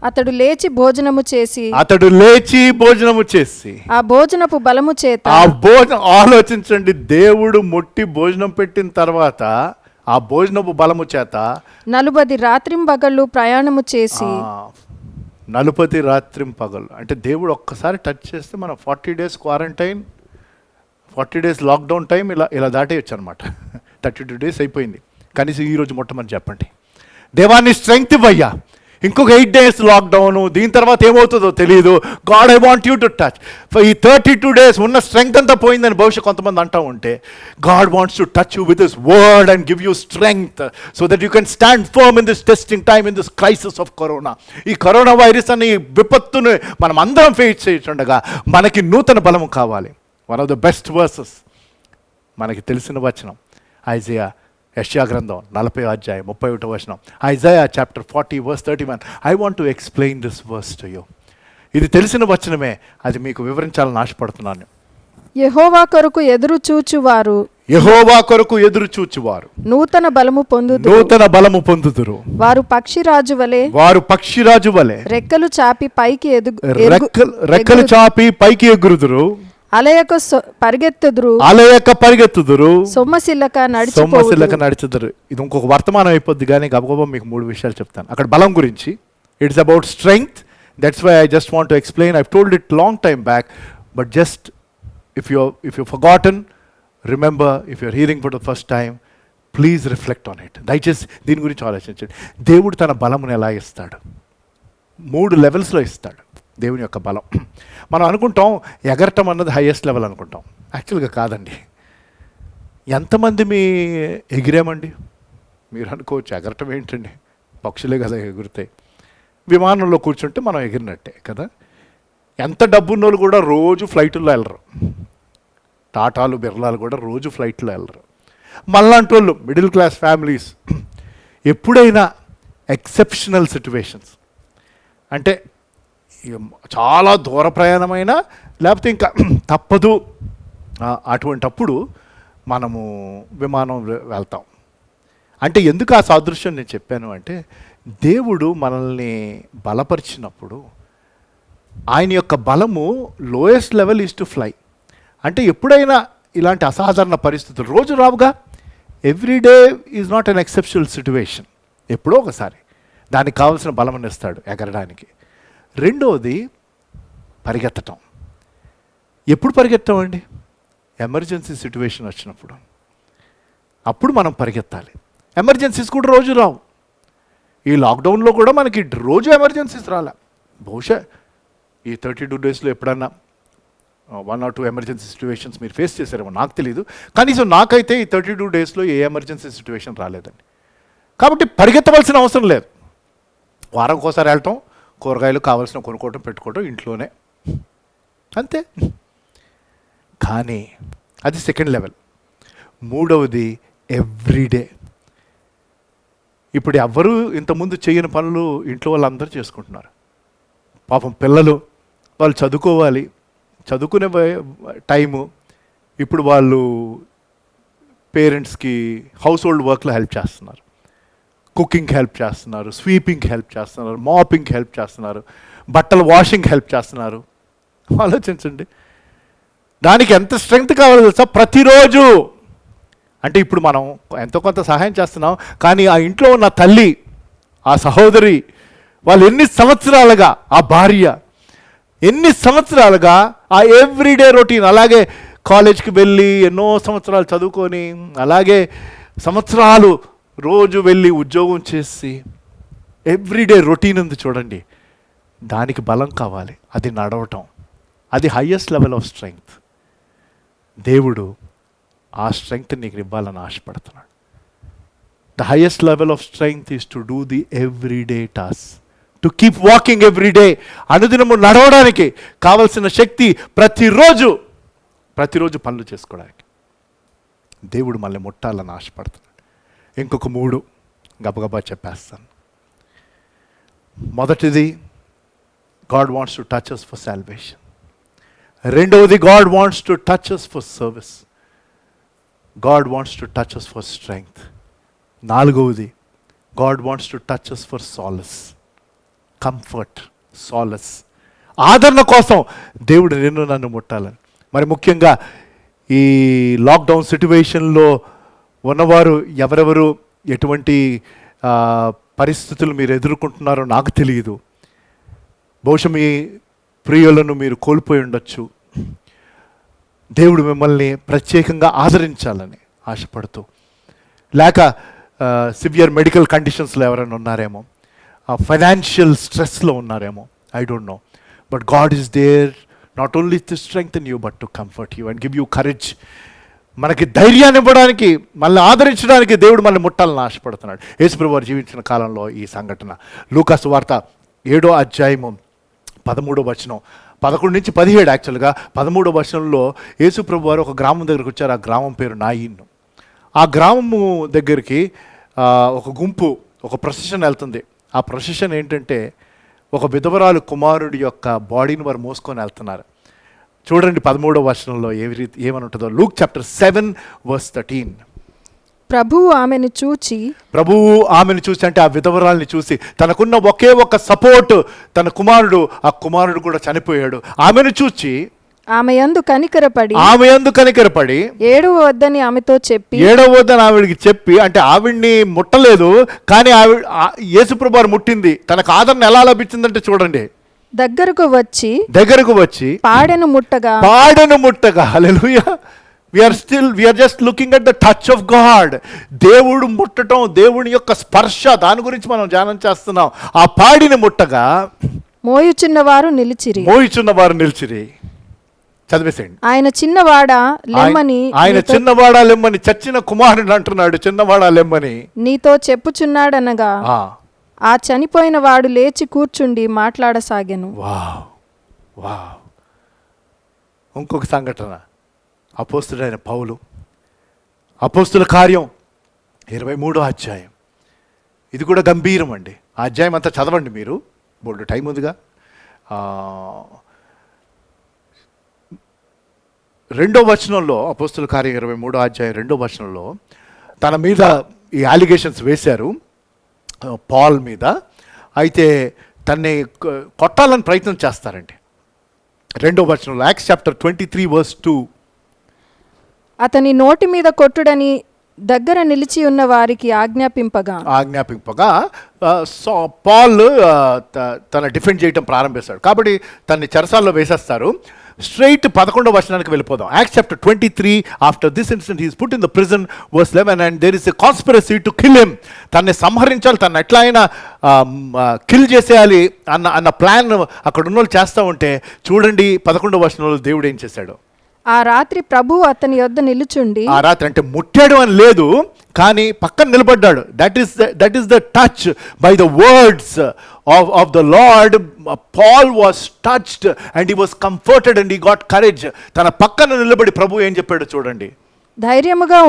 S4: అతడు లేచి భోజనము చేసి ఆ భోజనపు బలము చేత,
S3: ఆ భోజనం ఆలోచించండి, దేవుడు ముట్టి భోజనం పెట్టిన తర్వాత ఆ భోజనపు బలము చేత
S4: 40 రాత్రింబగళ్ళు ప్రయాణము చేసి,
S3: 40 రాత్రింపగళ్ళు అంటే దేవుడు ఒక్కసారి టచ్ చేస్తే మనం 40 days quarantine, 40 days lockdown time ఇలా దాటేయచ్చు అనమాట. 32 days అయిపోయింది. కనీసం ఈరోజు ముట్టమని చెప్పండి, దేవాన్ని స్ట్రెంగ్త్ ఇవ్వయ్యా. ఇంకొక 8 days లాక్డౌను, దీని తర్వాత ఏమవుతుందో తెలియదు. God, I want you to touch. ఈ 32 days ఉన్న స్ట్రెంగ్త్ అంతా పోయిందని బహుశా కొంతమంది అంటూ ఉంటే, God wants to touch you with his word and give you strength so that you can stand firm in this testing time, in this crisis of corona. ఈ corona virus అనే ఈ విపత్తును మనం అందరం ఫేస్ చేస్తుండగా మనకి నూతన బలము కావాలి. One of the best versus మనకి తెలిసిన వచనం, ఐజయా యెషయా గ్రంథం 40 అధ్యాయం 31 వచనం, Isaiah chapter 40 verse 31. I want to explain this verse to you. ఇది తెలిసిన వచనమే, అది మీకు వివరించాలని ఆశపడుతున్నాను.
S4: యెహోవా కొరకు ఎదురు చూచువారు
S3: యెహోవా కొరకు ఎదురు చూచువారు
S4: నూతన బలము పొందుదురు.
S3: నూతన బలము పొందుదురు.
S4: వారు పక్షిరాజు వలె
S3: వారు పక్షిరాజు వలె
S4: రెక్కలు చాపి పైకి
S3: రెక్కలు చాపి పైకి ఎగురుదురు.
S4: అలయక పరిగెత్తుదురు.
S3: అలయక పరిగెత్తుదురు.
S4: సొమ్మసిల్లక
S3: సొమ్మసిల్లక నడిచెదరు. ఇది ఇంకొక వర్తమానం అయిపోద్ది, కానీ గబగబా మీకు 3 విషయాలు చెప్తాను. అక్కడ బలం గురించి, it's about strength. That's why I just want to explain. I told it long time back, but just if you've forgotten, remember. If you're hearing for the first time, please reflect on it. దయచేసి దీని గురించి ఆలోచించండి. దేవుడు తన బలమును ఎలా ఇస్తాడు? 3 లెవెల్స్లో ఇస్తాడు దేవుని యొక్క బలం. మనం అనుకుంటాం ఎగరటం అన్నది హైయెస్ట్ లెవెల్ అనుకుంటాం. యాక్చువల్గా కాదండి. ఎంతమంది మీ ఎగిరామండి? మీరు అనుకోవచ్చు ఎగరటం ఏంటండి, పక్షులే కదా ఎగురుతాయి. విమానంలో కూర్చుంటే మనం ఎగిరినట్టే కదా. ఎంత డబ్బున్నోళ్ళు కూడా రోజు ఫ్లైట్లో వెళ్ళరు. టాటాలు బిర్లాలు కూడా రోజు ఫ్లైట్లో వెళ్ళరు. మళ్ళంటి వాళ్ళు మిడిల్ క్లాస్ ఫ్యామిలీస్ ఎప్పుడైనా ఎక్సెప్షనల్ సిచ్యువేషన్స్, అంటే చాలా దూర ప్రయాణమైనా లేకపోతే ఇంకా తప్పదు అటువంటప్పుడు మనము విమానం వెళ్తాం. అంటే ఎందుకు ఆ సాదృశ్యం నేను చెప్పాను అంటే, దేవుడు మనల్ని బలపరిచినప్పుడు ఆయన యొక్క బలము lowest level is to fly. అంటే ఎప్పుడైనా ఇలాంటి అసాధారణ పరిస్థితులు రోజు రావుగా. Everyday is not an exceptional situation. ఎప్పుడో ఒకసారి దానికి కావాల్సిన బలం ఇస్తాడు ఎగరడానికి. రెండవది పరిగెత్తటం. ఎప్పుడు పరిగెత్తామండి? ఎమర్జెన్సీ సిచ్యువేషన్ వచ్చినప్పుడు. అప్పుడు మనం పరిగెత్తాలి. ఎమర్జెన్సీస్ కూడా రోజు రావు. ఈ లాక్డౌన్లో కూడా మనకి రోజు ఎమర్జెన్సీస్ రాలే. బహుశా ఈ 32 డేస్లో ఎప్పుడన్నా 1 or 2 ఎమర్జెన్సీ సిచ్యువేషన్స్ మీరు ఫేస్ చేశారేమో, నాకు తెలియదు. కనీసం నాకైతే ఈ 32 డేస్లో ఏ ఎమర్జెన్సీ సిచ్యువేషన్ రాలేదండి. కాబట్టి పరిగెత్తవలసిన అవసరం లేదు. వారంకి ఒకసారి వెళ్ళటం, కూరగాయలు కావాల్సిన కొనుక్కోవటం, పెట్టుకోవటం ఇంట్లోనే, అంతే. కానీ అది సెకండ్ లెవెల్. మూడవది ఎవ్రీడే. ఇప్పుడు ఎవ్వరూ ఇంతకుముందు చేయని పనులు ఇంట్లో వాళ్ళందరూ చేసుకుంటున్నారు. పాపం పిల్లలు వాళ్ళు చదువుకోవాలి, చదువుకునే టైము. ఇప్పుడు వాళ్ళు పేరెంట్స్కి హౌస్ హోల్డ్ వర్క్లో హెల్ప్ చేస్తున్నారు, కుకింగ్కి హెల్ప్ చేస్తున్నారు, స్వీపింగ్కి హెల్ప్ చేస్తున్నారు, మాపింగ్కి హెల్ప్ చేస్తున్నారు, బట్టలు వాషింగ్కి హెల్ప్ చేస్తున్నారు. ఆలోచించండి, దానికి ఎంత స్ట్రెంగ్త్ కావాలో తెలుసా? ప్రతిరోజు. అంటే ఇప్పుడు మనం ఎంతో కొంత సహాయం చేస్తున్నాం, కానీ ఆ ఇంట్లో ఉన్న తల్లి, ఆ సహోదరి, వాళ్ళు ఎన్ని సంవత్సరాలుగా, ఆ భార్య ఎన్ని సంవత్సరాలుగా ఆ ఎవ్రీడే రొటీన్, అలాగే కాలేజ్కి వెళ్ళి ఎన్నో సంవత్సరాలు చదువుకొని, అలాగే సంవత్సరాలు రోజు వెళ్ళి ఉద్యోగం చేసి ఎవ్రీడే రొటీన్ ఉంది చూడండి. దానికి బలం కావాలి, అది నడవటం. అది హయ్యెస్ట్ లెవెల్ ఆఫ్ స్ట్రెంగ్త్. దేవుడు ఆ స్ట్రెంగ్త్ నీకు ఇవ్వాలని ఆశపడుతున్నాడు. The highest level of strength is to do the everyday task, to keep walking everyday. అనుదినము నడవడానికి కావలసిన శక్తి ప్రతిరోజు పనులు చేసుకోవడానికి దేవుడు మళ్ళీ ముట్టాలని ఆశపడుతున్నాడు. ఇంకొక 3 గబగబా చెప్పేస్తాను. మొదటిది, God wants to touch us for salvation. రెండవది, God wants to touch us for service. God wants to touch us for strength. నాలుగవది, God wants to touch us for solace, comfort, solace, ఆదరణ కోసం దేవుడు నిన్ను నన్ను ముట్టాలని. మరి ముఖ్యంగా ఈ లాక్డౌన్ సిట్యువేషన్లో ఉన్నవారు ఎవరెవరు ఎటువంటి పరిస్థితులు మీరు ఎదుర్కొంటున్నారో నాకు తెలియదు. బహుశా మీ ప్రియులను మీరు కోల్పోయి ఉండొచ్చు. దేవుడు మిమ్మల్ని ప్రత్యేకంగా ఆదరించాలని ఆశపడుతూ, లేక సివియర్ మెడికల్ కండిషన్స్లో ఎవరైనా ఉన్నారేమో, ఫైనాన్షియల్ స్ట్రెస్లో ఉన్నారేమో, I don't know. But God is there not only to strengthen you but to comfort you and give you courage. మనకి ధైర్యాన్ని ఇవ్వడానికి, మనల్ని ఆదరించడానికి దేవుడు మనల్ని ముట్టాలని ఆశపడుతున్నాడు. యేసుప్రభువు వారు జీవించిన కాలంలో ఈ సంఘటన. లూకా సువార్త 7వ అధ్యాయము 13వ వచనం, 11 నుంచి 17 యాక్చువల్గా 13వ వచనంలో యేసుప్రభువు వారు ఒక గ్రామం దగ్గరకు వచ్చారు. ఆ గ్రామం పేరు నాయిన్. ఆ గ్రామము దగ్గరికి ఒక గుంపు, ఒక ప్రొసెషన్ వెళ్తుంది. ఆ ప్రొసెషన్ ఏంటంటే ఒక విధవరాలు కుమారుడి యొక్క బాడీని వారు మోసుకొని వెళ్తున్నారు. చూడండి 13వ వచనంలో ఏమని ఉంటుందో. Luke chapter 7:13.
S4: ప్రభువు ఆమెను చూచి,
S3: ప్రభువు ఆమెను చూసి అంటే ఆ విధవరాల్ని చూసి, తనకున్న ఒకే ఒక సపోర్ట్ తన కుమారుడు, ఆ కుమారుడు కూడా చనిపోయాడు. ఆమెను చూచి
S4: ఆమె యందు కనికరపడి
S3: ఏడవ వద్దని ఆవిడికి చెప్పి, అంటే ఆవిడ్ని ముట్టలేదు కానీ యేసుప్రభు వారు ముట్టింది. తనకు ఆదరణ ఎలా లభించిందంటే చూడండి,
S4: దగ్గరకు వచ్చి పాడెను
S3: ముట్టగా. హల్లెలూయా. we are just looking at the touch of God. దేవుడు ముట్టడం, దేవుని యొక్క స్పర్శ, దాని గురించి మనం ధ్యానం చేస్తున్నాం. ఆ పాడిని ముట్టగా
S4: మోయుచున్న వారు నిలిచిరి.
S3: చదివేసేయండి.
S4: ఆయన చిన్నవాడా
S3: లెమ్మని చచ్చిన కుమారుడు అంటున్నాడు. చిన్నవాడా లెమ్మని
S4: నీతో చెప్పుచున్నాడనగా ఆ చనిపోయిన వాడు లేచి కూర్చుండి మాట్లాడసాగెను.
S3: వావ్. ఇంకొక సంఘటన, అపోస్తుడైన పౌలు, అపోస్తుల కార్యం 23వ అధ్యాయం. ఇది కూడా గంభీరం అండి. ఆ అధ్యాయం అంతా చదవండి మీరు, బోల్డ్ టైం ఉందిగా. 2వ వచనంలో, అపోస్తుల కార్యం 23వ అధ్యాయం 2వ వచనంలో తన మీద ఈ అలిగేషన్స్ వేశారు పాల్ మీద. అయితే తన్ని కొట్టాలని ప్రయత్నం చేస్తారండి. 2వ వచనంలో యాక్ట్స్ చాప్టర్ 23:2.
S4: అతని నోటి మీద కొట్టుడని దగ్గర నిలిచి ఉన్న వారికి ఆజ్ఞాపింపగా
S3: పాల్ తన డిఫెండ్ చేయటం ప్రారంభిస్తాడు. కాబట్టి తనని చెరసాల్లో వేసేస్తారు. స్ట్రైట్ 11వ వచనానికి వెళ్ళిపోదాం. Acts chapter 23. After this incident he is put in the prison, verse 11, and there is a conspiracy to kill him. తనని సంహరించాలి, తను ఎట్లా అయినా కిల్ చేసేయాలి అన్న ప్లాన్ అక్కడ ఉన్న వాళ్ళు చేస్తూ ఉంటే చూడండి 11వ వచనంలో దేవుడు ఏం చేశాడు.
S4: ఆ రాత్రి ప్రభువు అతని యొద్ద నిలుచుండి,
S3: ఆ రాత్రి అంటే ముట్టాడు అని లేదు కానీ పక్కన నిలబడ్డాడు. That is the touch by the words of the Lord. Paul was touched and he was comforted and he got courage. తన పక్కన నిలబడి ప్రభు ఏం చెప్పాడు చూడండి.
S4: ధైర్యముగా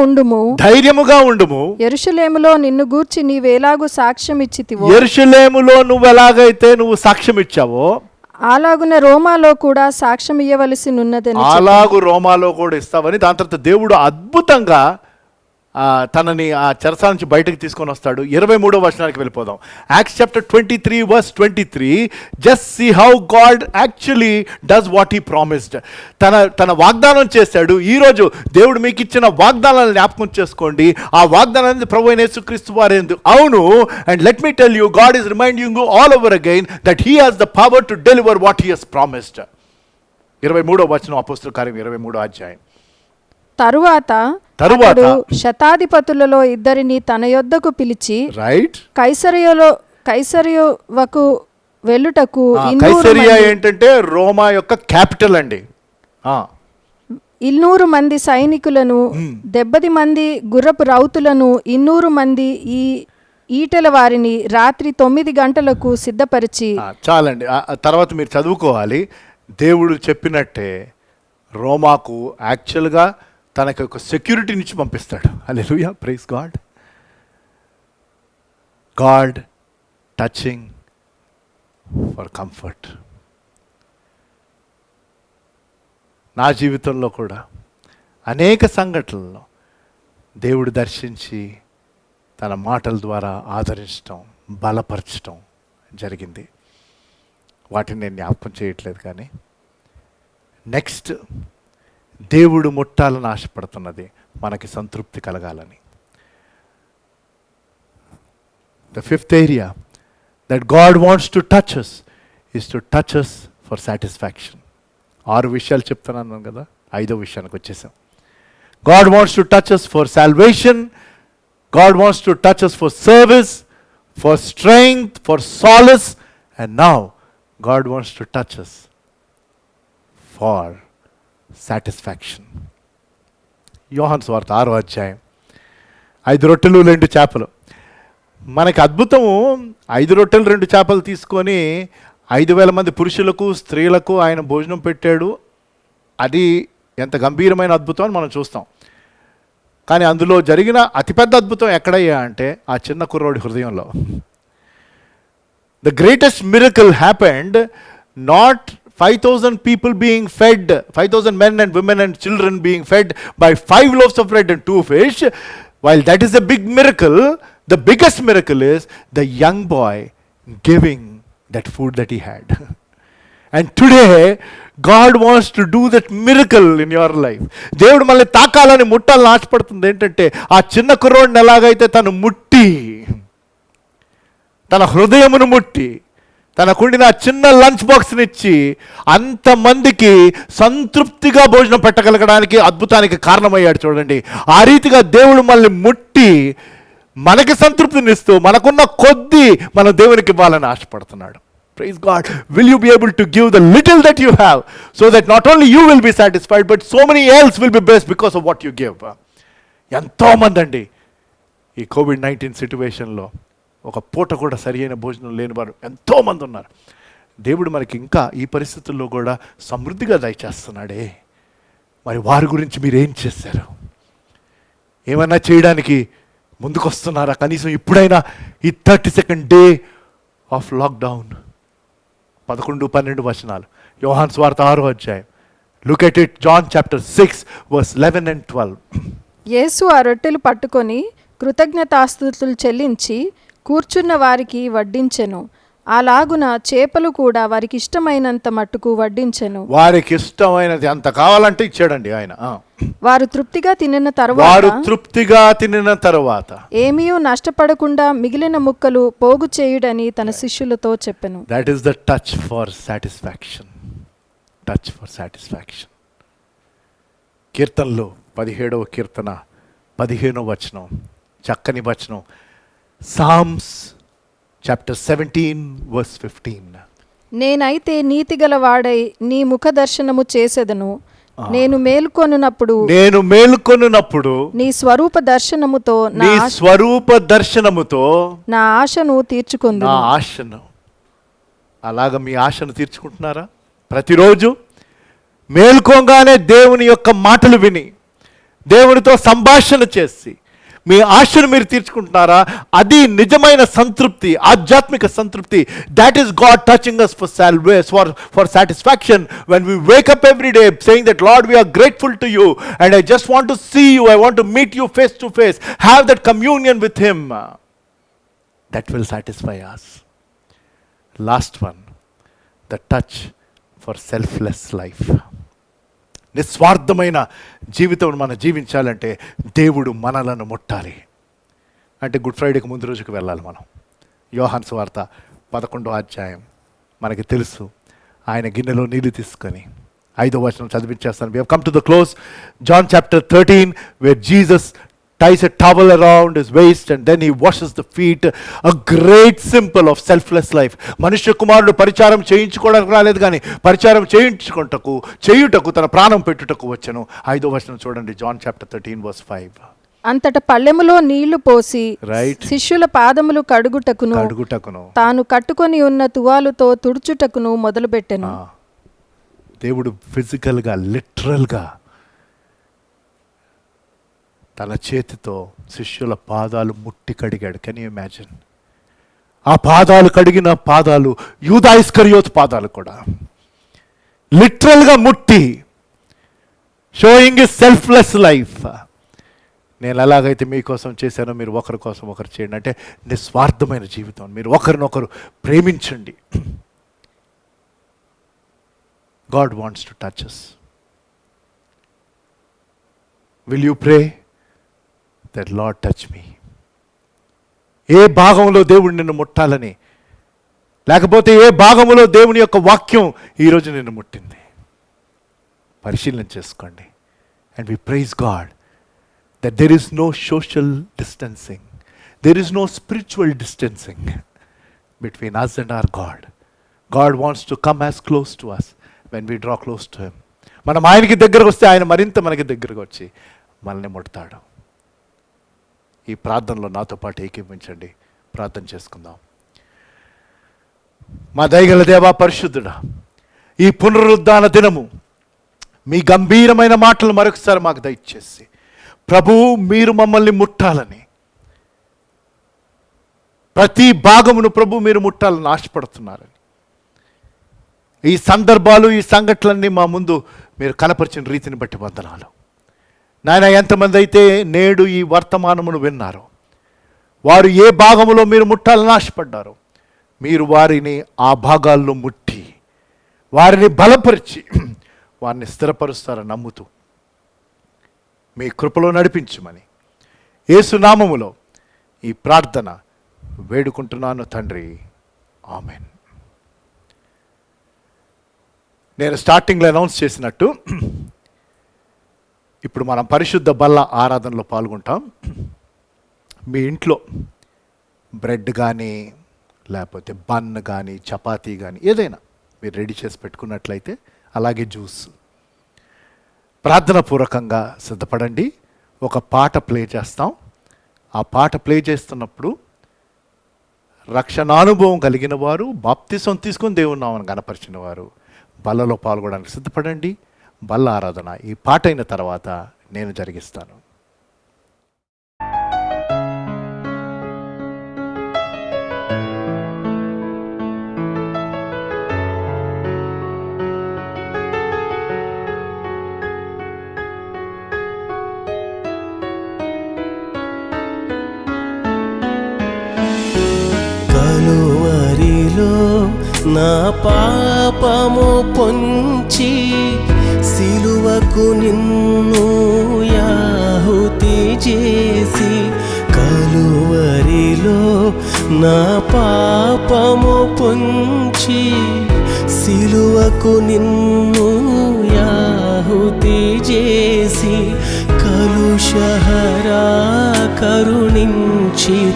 S4: ఉండుము, యెరూషలేములో నిన్ను గూర్చి నీవేలాగు సాక్ష్యం ఇచ్చితివో,
S3: యెరూషలేములో నువ్వు ఎలాగైతే నువ్వు సాక్ష్యం ఇచ్చావో
S4: అలాగున రోమాలో కూడా సాక్ష్యం ఇవ్వవలసి ఉన్నదని.
S3: అలాగు రోమాలో కూడా ఇస్తావని. దాని తర్వాత దేవుడు అద్భుతంగా తనని ఆ చెరసాల నుంచి బయటకు తీసుకొని వస్తాడు. 23వ వచనానికి వెళ్ళిపోదాం. Acts chapter 23:23. Just see how God actually does what he promised. తన వాగ్దానం చేశాడు. ఈరోజు దేవుడు మీకు ఇచ్చిన వాగ్దానాలను జ్ఞాపకం చేసుకోండి. ఆ వాగ్దానాన్ని ప్రభు అయిన యేసుక్రీస్తు వారేందు అవును. And let me tell you, God is reminding you all over again that he has the power to deliver what he has promised. 23వ వచనం, అపోస్తుల కార్యం 23వ అధ్యాయం.
S4: తరువాత శతాధిపతులలో ఇద్దరిని తన యొద్దకు పిలిచి,
S3: రైట్,
S4: కైసరయువకు వెళ్ళుటకు,
S3: కైసరియా ఏంటంటే రోమా యొక్క క్యాపిటల్ అండి.
S4: 200 మంది సైనికులను, 70 మంది గుర్రపు రౌతులను, 200 మంది ఈ ఈటెల వారిని రాత్రి 9 గంటలకు సిద్ధపరిచి.
S3: చాలండి, తర్వాత మీరు చదువుకోవాలి. దేవుడు చెప్పినట్టే రోమాకు యాక్చువల్గా తనకి ఒక సెక్యూరిటీ నుంచి పంపిస్తాడు. Hallelujah, praise God. God touching for comfort. నా జీవితంలో కూడా అనేక సంఘటనల్లో దేవుడు దర్శించి తన మాటల ద్వారా ఆదరించడం, బలపరచడం జరిగింది. వాటిని నేను జ్ఞాపకం చేయట్లేదు కానీ నెక్స్ట్ దేవుడు ముట్టాలని ఆశపడుతున్నది మనకి సంతృప్తి కలగాలని. The fifth area that God wants to touch us is to touch us for satisfaction. 6 విషయాలు చెప్తున్నాను కదా, 5వ విషయానికి వచ్చేసాం. God wants to touch us for salvation. God wants to touch us for service, for strength, for solace, and now God wants to touch us for satisfaction. యోహాను సువార్త 6వ అధ్యాయం. 5 రొట్టెలు 2 చేపలు. మనకి అద్భుతము, 5 రొట్టెలు 2 చేపలు తీసుకొని 5,000 మంది పురుషులకు స్త్రీలకు ఆయన భోజనం పెట్టాడు. అది ఎంత గంభీరమైన అద్భుతం అని మనం చూస్తాం. కానీ అందులో జరిగిన అతిపెద్ద అద్భుతం ఎక్కడయ్యా అంటే ఆ చిన్న కుర్రోడి హృదయంలో. The greatest miracle happened not 5,000 people being fed, 5,000 men and women and children being fed by 5 loaves of bread and 2 fish. While that is a big miracle, the biggest miracle is the young boy giving that food that he had. And today, God wants to do that miracle in your life. దేవుడు మళ్ళీ తాకాలని ముట్టాలని ఆశపడుతుంది. ఏంటంటే ఆ చిన్న కుర్రోడిని ఎలాగైతే తను ముట్టి, తన హృదయమును ముట్టి, తనకుండిన ఆ చిన్న లంచ్ బాక్స్ని ఇచ్చి అంతమందికి సంతృప్తిగా భోజనం పెట్టగలగడానికి అద్భుతానికి కారణమయ్యాడు. చూడండి, ఆ రీతిగా దేవుడు మళ్ళీ ముట్టి మనకి సంతృప్తినిస్తూ మనకున్న కొద్దీ మనం దేవునికి ఇవ్వాలని ఆశపడుతున్నాడు. Praise God. Will you be able to give the little that you have so that not only you will be satisfied but so many else will be blessed because of what you give? ఎంతోమంది అండి ఈ COVID-19 సిట్యువేషన్లో ఒక పూట కూడా సరి అయిన భోజనం లేని వారు ఎంతోమంది ఉన్నారు. దేవుడు మనకి ఇంకా ఈ పరిస్థితుల్లో కూడా సమృద్ధిగా దయచేస్తున్నాడే. మరి వారి గురించి మీరు ఏం చేశారు? ఏమన్నా చేయడానికి ముందుకొస్తున్నారా? కనీసం ఇప్పుడైనా ఈ 32nd డే ఆఫ్ లాక్డౌన్ 11-12 వచనాలు, యోహాను సువార్త 6వ అధ్యాయం. Look at it, John chapter 6 verse 11 and 12.
S4: యేసు ఆ రొట్టెలు పట్టుకొని కృతజ్ఞతాస్తుతులు చెల్లించి కూర్చున్న వారికి వడ్డించెను. అలాగున చేపలు కూడా వారికి ఇష్టమైనంత మట్టుకు వడ్డించెను.
S3: వారికి ఇష్టమైనది అంత కావాలంటే ఇచ్చాడండి ఆయన.
S4: వారు తృప్తిగా తినిన తరువాత ఏమీయూ నష్టపడకుండా మిగిలిన ముక్కలు పోగు చేయుడని తన శిష్యులతో చెప్పెను.
S3: That is the touch for satisfaction. Touch for satisfaction. కీర్తనలో 17వ కీర్తన 15వ వచనం, చక్కని వచనం. Psalms chapter 17 verse 15.
S4: నేనైతే నీతిగల వాడై నీ ముఖ దర్శనము చేసెదను. నేను మేలుకొనున్నప్పుడు నీ స్వరూప దర్శనముతో నా ఆశను తీర్చుకుందు.
S3: ఆశను అలాగ మీ ఆశను తీర్చుకుంటున్నారా? ప్రతిరోజు మేల్కోగానే దేవుని యొక్క మాటలు విని దేవునితో సంభాషణ చేసి మీ ఆశను మీరు తీర్చుకుంటున్నారా? అది నిజమైన సంతృప్తి, ఆధ్యాత్మిక సంతృప్తి. That is God touching us for satisfaction when we wake up every day saying that Lord, we are grateful to you and I just want to see you, I want to meet you face to face, have that communion with him. That will satisfy us. Last one, the touch for selfless life. నిస్వార్థమైన జీవితం మనం జీవించాలంటే దేవుడు మనలను ముట్టాలి. అంటే good ఫ్రైడేకి ముందు రోజుకు వెళ్ళాలి మనం. యోహాను సువార్త 11వ అధ్యాయం మనకి తెలుసు. ఆయన గిన్నెలో నీళ్లు తీసుకొని 5వ వచనం చదివించేస్తాను. We have come to the close. John chapter 13 where Jesus ties a towel around his waist and then he washes the feet. A great symbol of selfless life. మనుష్య కుమారుడు పరిచారం చేయించుకోవడానికి రాలేదు కానీ పరిచారం చేయుటకు తన ప్రాణం పెట్టుటకు వచ్చెను. 5వ వచనం చూడండి, జాన్ చాప్టర్ 13 verse 5.
S4: అంతట పళ్ళెములో నీళ్లు పోసి శిష్యుల పాదములు కడుగుటకును తాను కట్టుకొని ఉన్న తువాలుతో తుడుచుటకును మొదలుపెట్టెను.
S3: దేవుడు ఫిజికల్గా, లిటరల్గా తన చేతితో శిష్యుల పాదాలు ముట్టి కడిగాడు. Can you imagine? ఆ పాదాలు కడిగిన పాదాలు యూదా ఇస్కరియోతు పాదాలు కూడా లిటరల్గా ముట్టి, షోయింగ్ ఎ సెల్ఫ్లెస్ లైఫ్. నేను ఎలాగైతే మీకోసం చేశానో మీరు ఒకరి కోసం ఒకరు చేయండి. అంటే నిస్వార్థమైన జీవితం. మీరు ఒకరినొకరు ప్రేమించండి. God wants to touch us. Will you pray that Lord touch me? ఏ భాగంలో దేవుడు నిన్ను ముట్టాలని, లేకపోతే ఏ భాగంలో దేవుని యొక్క వాక్యం ఈరోజు నిన్ను ముట్టింది పరిశీలన చేసుకోండి. And we praise God that there is no social distancing, there is no spiritual distancing between us and our God. God wants to come as close to us when we draw close to him. మనం ఆయనకి దగ్గరకు వస్తే ఆయన మరింత మనకి దగ్గరకు వచ్చి మనల్ని ముడతాడు. ఈ ప్రార్థనలో నాతో పాటు ఏకీభవించండి. ప్రార్థన చేసుకుందాం. మా దయగల దేవా, పరిశుద్ధుడా, ఈ పునరుద్ధాన దినము మీ గంభీరమైన మాటలు మరొకసారి మాకు దయచేసి ప్రభువు మీరు మమ్మల్ని ముట్టాలని, ప్రతి భాగమును ప్రభు మీరు ముట్టాలని ఆశపడుతున్నారని, ఈ సందర్భాలు, ఈ సంఘటనలన్నీ మా ముందు మీరు కనపరిచిన రీతిని బట్టి వందనాలు నాయన. ఎంతమంది అయితే నేడు ఈ వర్తమానమును విన్నారో, వారు ఏ భాగములో మీరు ముట్టాలని ఆశపడ్డారో, మీరు వారిని ఆ భాగాల్లో ముట్టి వారిని బలపరిచి వారిని స్థిరపరుస్తారని నమ్ముతూ మీ కృపలో నడిపించమని యేసు నామములో ఈ ప్రార్థన వేడుకుంటున్నాను తండ్రి, ఆమెన్. నేను స్టార్టింగ్లో అనౌన్స్ చేసినట్టు ఇప్పుడు మనం పరిశుద్ధ బల్ల ఆరాధనలో పాల్గొంటాం. మీ ఇంట్లో బ్రెడ్ కానీ లేకపోతే బన్ కానీ చపాతీ కానీ ఏదైనా మీరు రెడీ చేసి పెట్టుకున్నట్లయితే, అలాగే జ్యూస్, ప్రార్థనాపూర్వకంగా సిద్ధపడండి. ఒక పాట ప్లే చేస్తాం. ఆ పాట ప్లే చేస్తున్నప్పుడు రక్షణానుభవం కలిగిన వారు, బాప్తిసం తీసుకొని దేవుని నామమున గణపరిచిన వారు బల్లలో పాల్గొనడానికి సిద్ధపడండి. బల్ల ఆరాధన ఈ పాట అయిన తర్వాత నేను జరిగిస్తాను.
S2: కలువరిలో నా పాపము పొంచి సిలువకు నిన్ను యాహుతి చేసి, కలువరిలో నా పాపము పొంచి సిలువకు నిన్ను యాహుతి చేసి, కలుషహరా కరుణించితివి,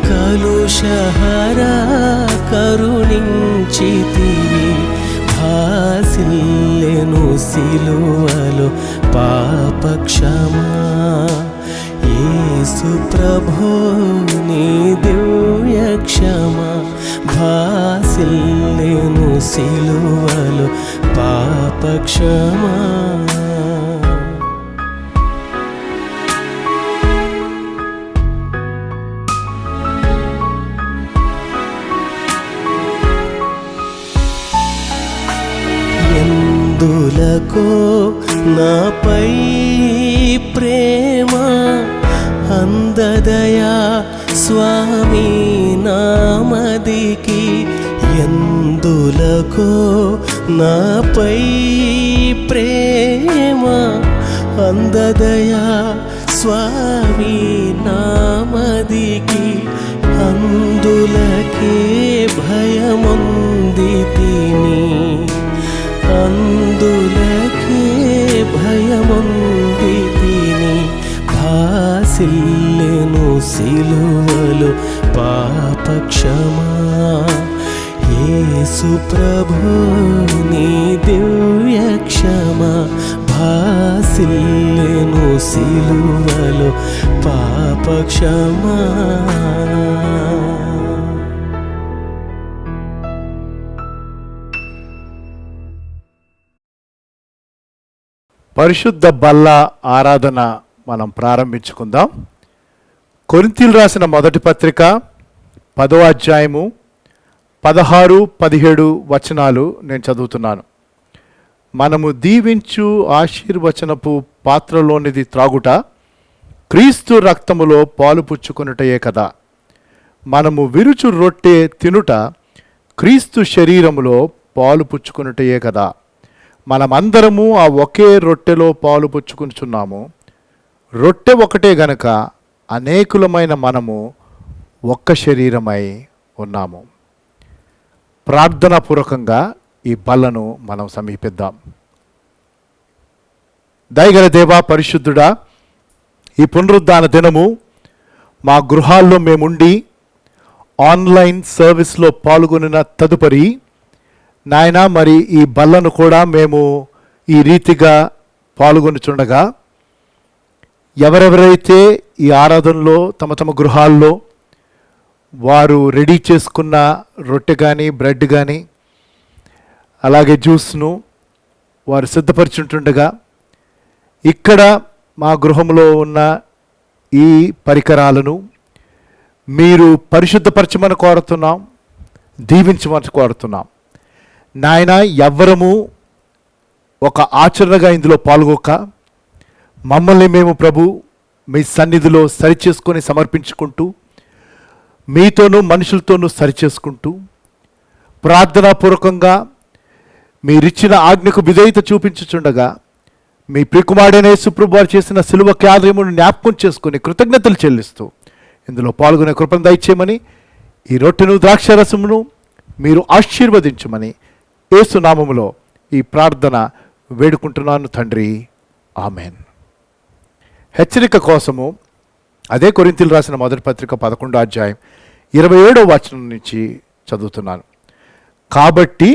S2: కలుషహరా కరుణించితివి. భాసిల్లెను సిలువలో పాపక్షమా, యేసు ప్రభో నీ దివ్య క్షమా. భాసిల్లెను సిలువలో పాపక్షమా. ఎందులకో నాపై ప్రేమ అందదయా స్వామి నామదికి, ఎందులకో నాపై ప్రేమ అందదయా స్వామి నామదికి, అందులకే భయముందితిని, అందులకే భయముందితిని. భాసిల్లెను సిలువలో పాపక్షమా, యేసు ప్రభో నీ దివ్య క్షమా. భాసిల్లెను సిలువలో పాపక్షమా.
S3: పరిశుద్ధ బల్ల ఆరాధన మనం ప్రారంభించుకుందాం. కొరింథీయులకు రాసిన మొదటి పత్రిక 10వ అధ్యాయము 16, 17 వచనాలు నేను చదువుతున్నాను. మనము దీవించు ఆశీర్వచనపు పాత్రలోనిది త్రాగుట క్రీస్తు రక్తములో పాలు పుచ్చుకొనుటయే కదా. మనము విరుచు రొట్టె తినుట క్రీస్తు శరీరములో పాలు పుచ్చుకొనుటయే కదా. మనమందరము ఆ ఒకే రొట్టెలో పాలు పుచ్చుకుంటున్నాము. రొట్టె ఒకటే గనుక అనేకులమైన మనము ఒక్క శరీరమై ఉన్నాము. ప్రార్థనాపూర్వకంగా ఈ బల్లను మనం సమీపిద్దాం. దయగల దేవా, పరిశుద్ధుడా, ఈ పునరుద్ధాన దినము మా గృహాల్లో మేముండి ఆన్లైన్ సర్వీస్లో పాల్గొనిన తదుపరి నాయన, మరి ఈ బల్లను కూడా మేము ఈ రీతిగా పాల్గొనుచుండగా ఎవరెవరైతే ఈ ఆరాధనలో తమ తమ గృహాల్లో వారు రెడీ చేసుకున్న రొట్టె కానీ బ్రెడ్ కానీ అలాగే జ్యూస్ను వారు సిద్ధపరిచుంటుండగా ఇక్కడ మా గృహంలో ఉన్న ఈ పరికరాలను మీరు పరిశుద్ధపరచమని కోరుతున్నాం, దీవించమని కోరుతున్నాం. నాయన, ఎవ్వరము ఒక ఆచరణగా ఇందులో పాల్గొక మమ్మల్ని మేము ప్రభు మీ సన్నిధిలో సరిచేసుకొని సమర్పించుకుంటూ, మీతోనూ మనుషులతోనూ సరిచేసుకుంటూ, ప్రార్థనాపూర్వకంగా మీరిచ్చిన ఆజ్ఞకు విధేయత చూపించుచుండగా, మీ ప్రియకుమారుడైన యేసు ప్రభువు వారు చేసిన సిలువ కార్యమును జ్ఞాపకం చేసుకుని కృతజ్ఞతలు చెల్లిస్తూ ఇందులో పాల్గొనే కృపను దయచేయమని, ఈ రొట్టెను ద్రాక్షారసమును మీరు ఆశీర్వదించమని యేసు నామములో ఈ ప్రార్థన వేడుకుంటున్నాను తండ్రి, ఆమెన్. హెచ్చరిక కోసము అదే కొరింథీయులు రాసిన మొదటి పత్రిక 11వ అధ్యాయం 27వ వచనం నుంచి చదువుతున్నాను. కాబట్టి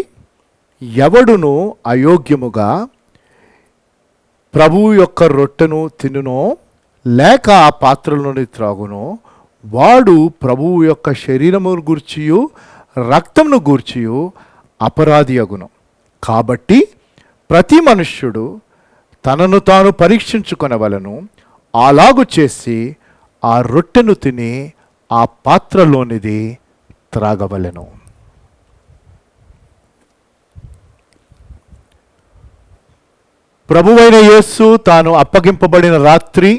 S3: ఎవడును అయోగ్యముగా ప్రభువు యొక్క రొట్టెను తినునో లేక ఆ పాత్రలోని త్రాగునో వాడు ప్రభువు యొక్క శరీరమును గూర్చియు రక్తమును గూర్చియు అపరాధి అగును. కాబట్టి ప్రతి మనుష్యుడు తనను తాను పరీక్షించుకొనవలెను. అలాగు చేసి ఆ రొట్టెను తిని ఆ పాత్రలోనిది త్రాగవలెను. ప్రభువైన యేసు తాను అప్పగింపబడిన రాత్రి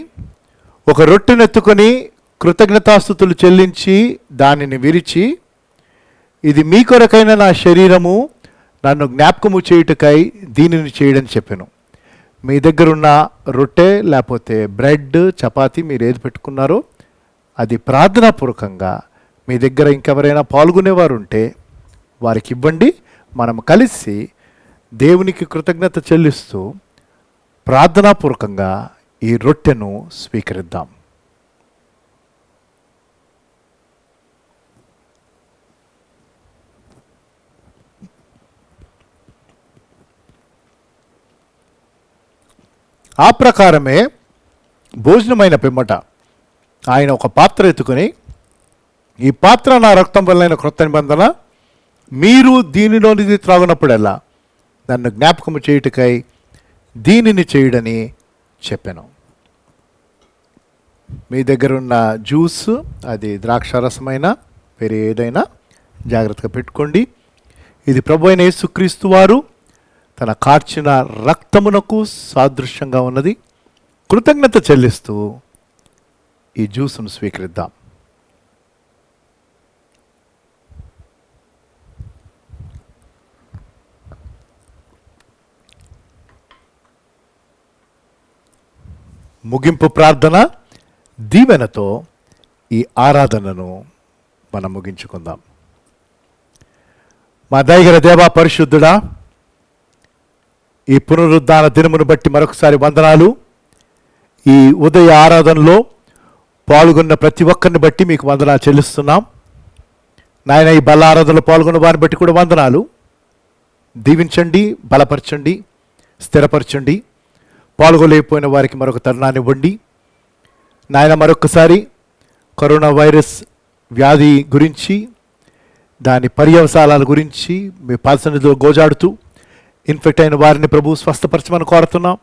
S3: ఒక రొట్టెనెత్తుకొని కృతజ్ఞతాస్తుతులు చెల్లించి దానిని విరిచి, ఇది మీ కొరకైన నా శరీరము, నన్ను జ్ఞాపకము చేయుటకై దీనిని చేయడని చెప్పాను. మీ దగ్గరున్న రొట్టె లేకపోతే బ్రెడ్, చపాతీ మీరు ఏది పెట్టుకున్నారో అది ప్రార్థనాపూర్వకంగా మీ దగ్గర ఇంకెవరైనా పాల్గొనేవారు ఉంటే వారికి ఇవ్వండి. మనం కలిసి దేవునికి కృతజ్ఞత చెల్లిస్తూ ప్రార్థనాపూర్వకంగా ఈ రొట్టెను స్వీకరిద్దాం. ఆ ప్రకారమే భోజనమైన పిమ్మట ఆయన ఒక పాత్ర ఎత్తుకొని, ఈ పాత్ర నా రక్తం వలన క్రొత్త నిబంధన, మీరు దీనిలోనిది త్రాగునప్పుడల్లా నన్ను జ్ఞాపకము చేయుటకై దీనిని చేయుడని చెప్పాను. మీ దగ్గర ఉన్న జ్యూస్, అది ద్రాక్షారసమైన వేరే ఏదైనా జాగ్రత్తగా పెట్టుకోండి. ఇది ప్రభు అయిన యేసుక్రీస్తు వారు తన కార్చిన రక్తమునకు సాదృశ్యంగా ఉన్నది. కృతజ్ఞత చెల్లిస్తూ ఈ జ్యూసును స్వీకరిద్దాం. ముగింపు ప్రార్థన దీవెనతో ఈ ఆరాధనను మనం ముగించుకుందాం. మా దయగల దేవా, పరిశుద్ధుడా, ఈ పునరుద్ధాన దినమును బట్టి మరొకసారి వందనాలు. ఈ ఉదయ ఆరాధనలో పాల్గొన్న ప్రతి ఒక్కరిని బట్టి మీకు వందనాలు చెల్లిస్తున్నాం నాయన. ఈ బల ఆరాధనలో పాల్గొన్న వారిని బట్టి కూడా వందనాలు. దీవించండి, బలపరచండి, స్థిరపరచండి. పాల్గొలేకపోయిన వారికి మరొక తరుణాన్ని ఇవ్వండి నాయన. మరొకసారి కరోనా వైరస్ వ్యాధి గురించి, దాని పర్యవసానాల గురించి మీ పాదసన్నిధిలో గోజాడుతూ ఇన్ఫెక్ట్ అయిన వారిని ప్రభు స్వస్థపరచమని కోరుతున్నాం.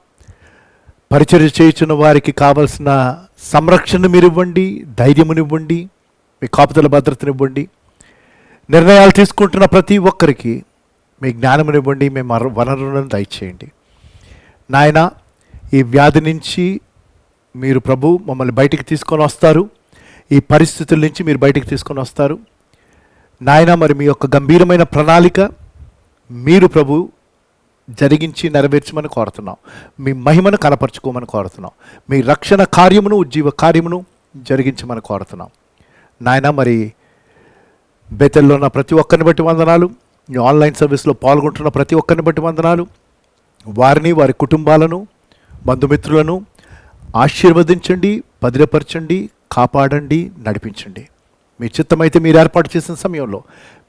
S3: పరిచర్య చేయుచున్న వారికి కావలసిన సంరక్షణ మీరు ఇవ్వండి, ధైర్యమునివ్వండి, మీ కాపుదల భద్రతనివ్వండి. నిర్ణయాలు తీసుకుంటున్న ప్రతి ఒక్కరికి మీ జ్ఞానమునివ్వండి, మీ వనరులను దయచేయండి నాయన. ఈ వ్యాధి నుంచి మీరు ప్రభు మమ్మల్ని బయటికి తీసుకొని వస్తారు. ఈ పరిస్థితుల నుంచి మీరు బయటికి తీసుకొని వస్తారు నాయన. మరి మీ యొక్క గంభీరమైన ప్రణాళిక మీరు ప్రభు జరిగించి నెరవేర్చమని కోరుతున్నాం. మీ మహిమను కనపరుచుకోమని కోరుతున్నాం. మీ రక్షణ కార్యమును, ఉజ్జీవ కార్యమును జరిగించమని కోరుతున్నాం నాయన. మరి బెతెల్లో ఉన్న ప్రతి ఒక్కరిని బట్టి వందనాలు. ఈ ఆన్లైన్ సర్వీస్లో పాల్గొంటున్న ప్రతి ఒక్కరిని బట్టి వందనాలు. వారిని, వారి కుటుంబాలను, బంధుమిత్రులను ఆశీర్వదించండి, భద్రపరచండి, కాపాడండి, నడిపించండి. మీ చిత్తమైతే మీరు ఏర్పాటు చేసిన సమయంలో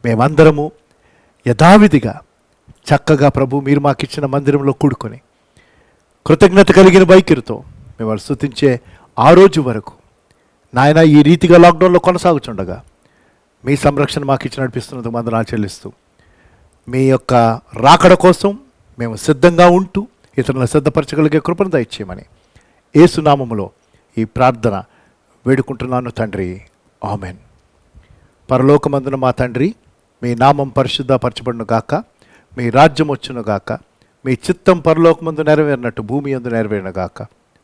S3: మేమందరము యథావిధిగా చక్కగా ప్రభు మీరు మాకు ఇచ్చిన మందిరంలో కూడుకొని కృతజ్ఞత కలిగిన వైఖరితో మేము స్తుతించే ఆ రోజు వరకు నాయన ఈ రీతిగా లాక్డౌన్లో కొనసాగుతుండగా మీ సంరక్షణ మాకు ఇచ్చి నడిపిస్తున్నందుకు వందనాలు చెల్లిస్తూ, మీ యొక్క రాకడ కోసం మేము సిద్ధంగా ఉంటూ ఇతరులను సిద్ధపరచగలిగే కృపను దయచేయమని యేసునామములో ఈ ప్రార్థన వేడుకుంటున్నాను తండ్రి, ఆమెన్. పరలోకమందున మా తండ్రి, మీ నామం పరిశుద్ధపరచబడును గాక, మీ రాజ్యం వచ్చును గాక, మీ చిత్తం పరలోకమందు నెరవేరినట్టు భూమి యందు నెరవేరును గాక.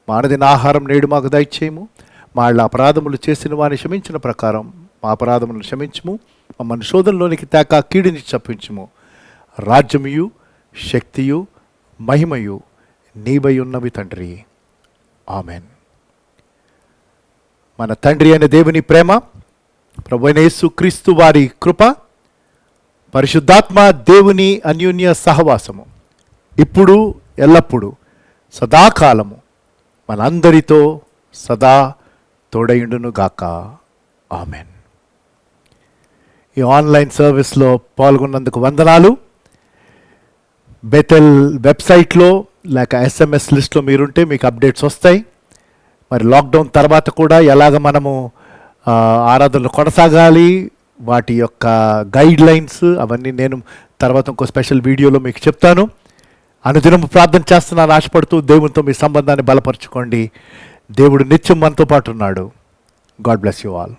S3: మా అనుదిన ఆహారం నేడు మాకు దయచేయము, మా అపరాధములు చేసిన వారిని క్షమించిన ప్రకారం మా అపరాధములను క్షమించుము, మమ్మల్ని శోధనలోనికి తేక కీడుని తప్పించుము. రాజ్యముయు శక్తియు మహిమయు నీవై ఉన్నవి తండ్రి, ఆమెన్. మన తండ్రి అయిన దేవుని ప్రేమ, ప్రభువైన యేసుక్రీస్తు వారి కృప, పరిశుద్ధాత్మ దేవుని అన్యోన్య సహవాసము ఇప్పుడు ఎల్లప్పుడూ సదాకాలము మనందరితో సదా తోడయుండును గాక, ఆమెన్. ఈ ఆన్లైన్ సర్వీస్లో పాల్గొన్నందుకు వందనాలు. బెతెల్ వెబ్సైట్లో లేక SMS లిస్ట్లో మీరుంటే మీకు అప్డేట్స్ వస్తాయి. మరి లాక్డౌన్ తర్వాత కూడా ఎలాగ మనము ఆరాధనలు కొనసాగాలి, వాటి యొక్క గైడ్ లైన్స్ అవన్నీ నేను తర్వాత ఇంకో స్పెషల్ వీడియోలో మీకు చెప్తాను. అనుదినం ప్రార్థన చేస్తున్నాను ఆశపడుతూ దేవునితో మీ సంబంధాన్ని బలపరచుకోండి. దేవుడు నిత్యం మనతో పాటు ఉన్నాడు. God bless you all.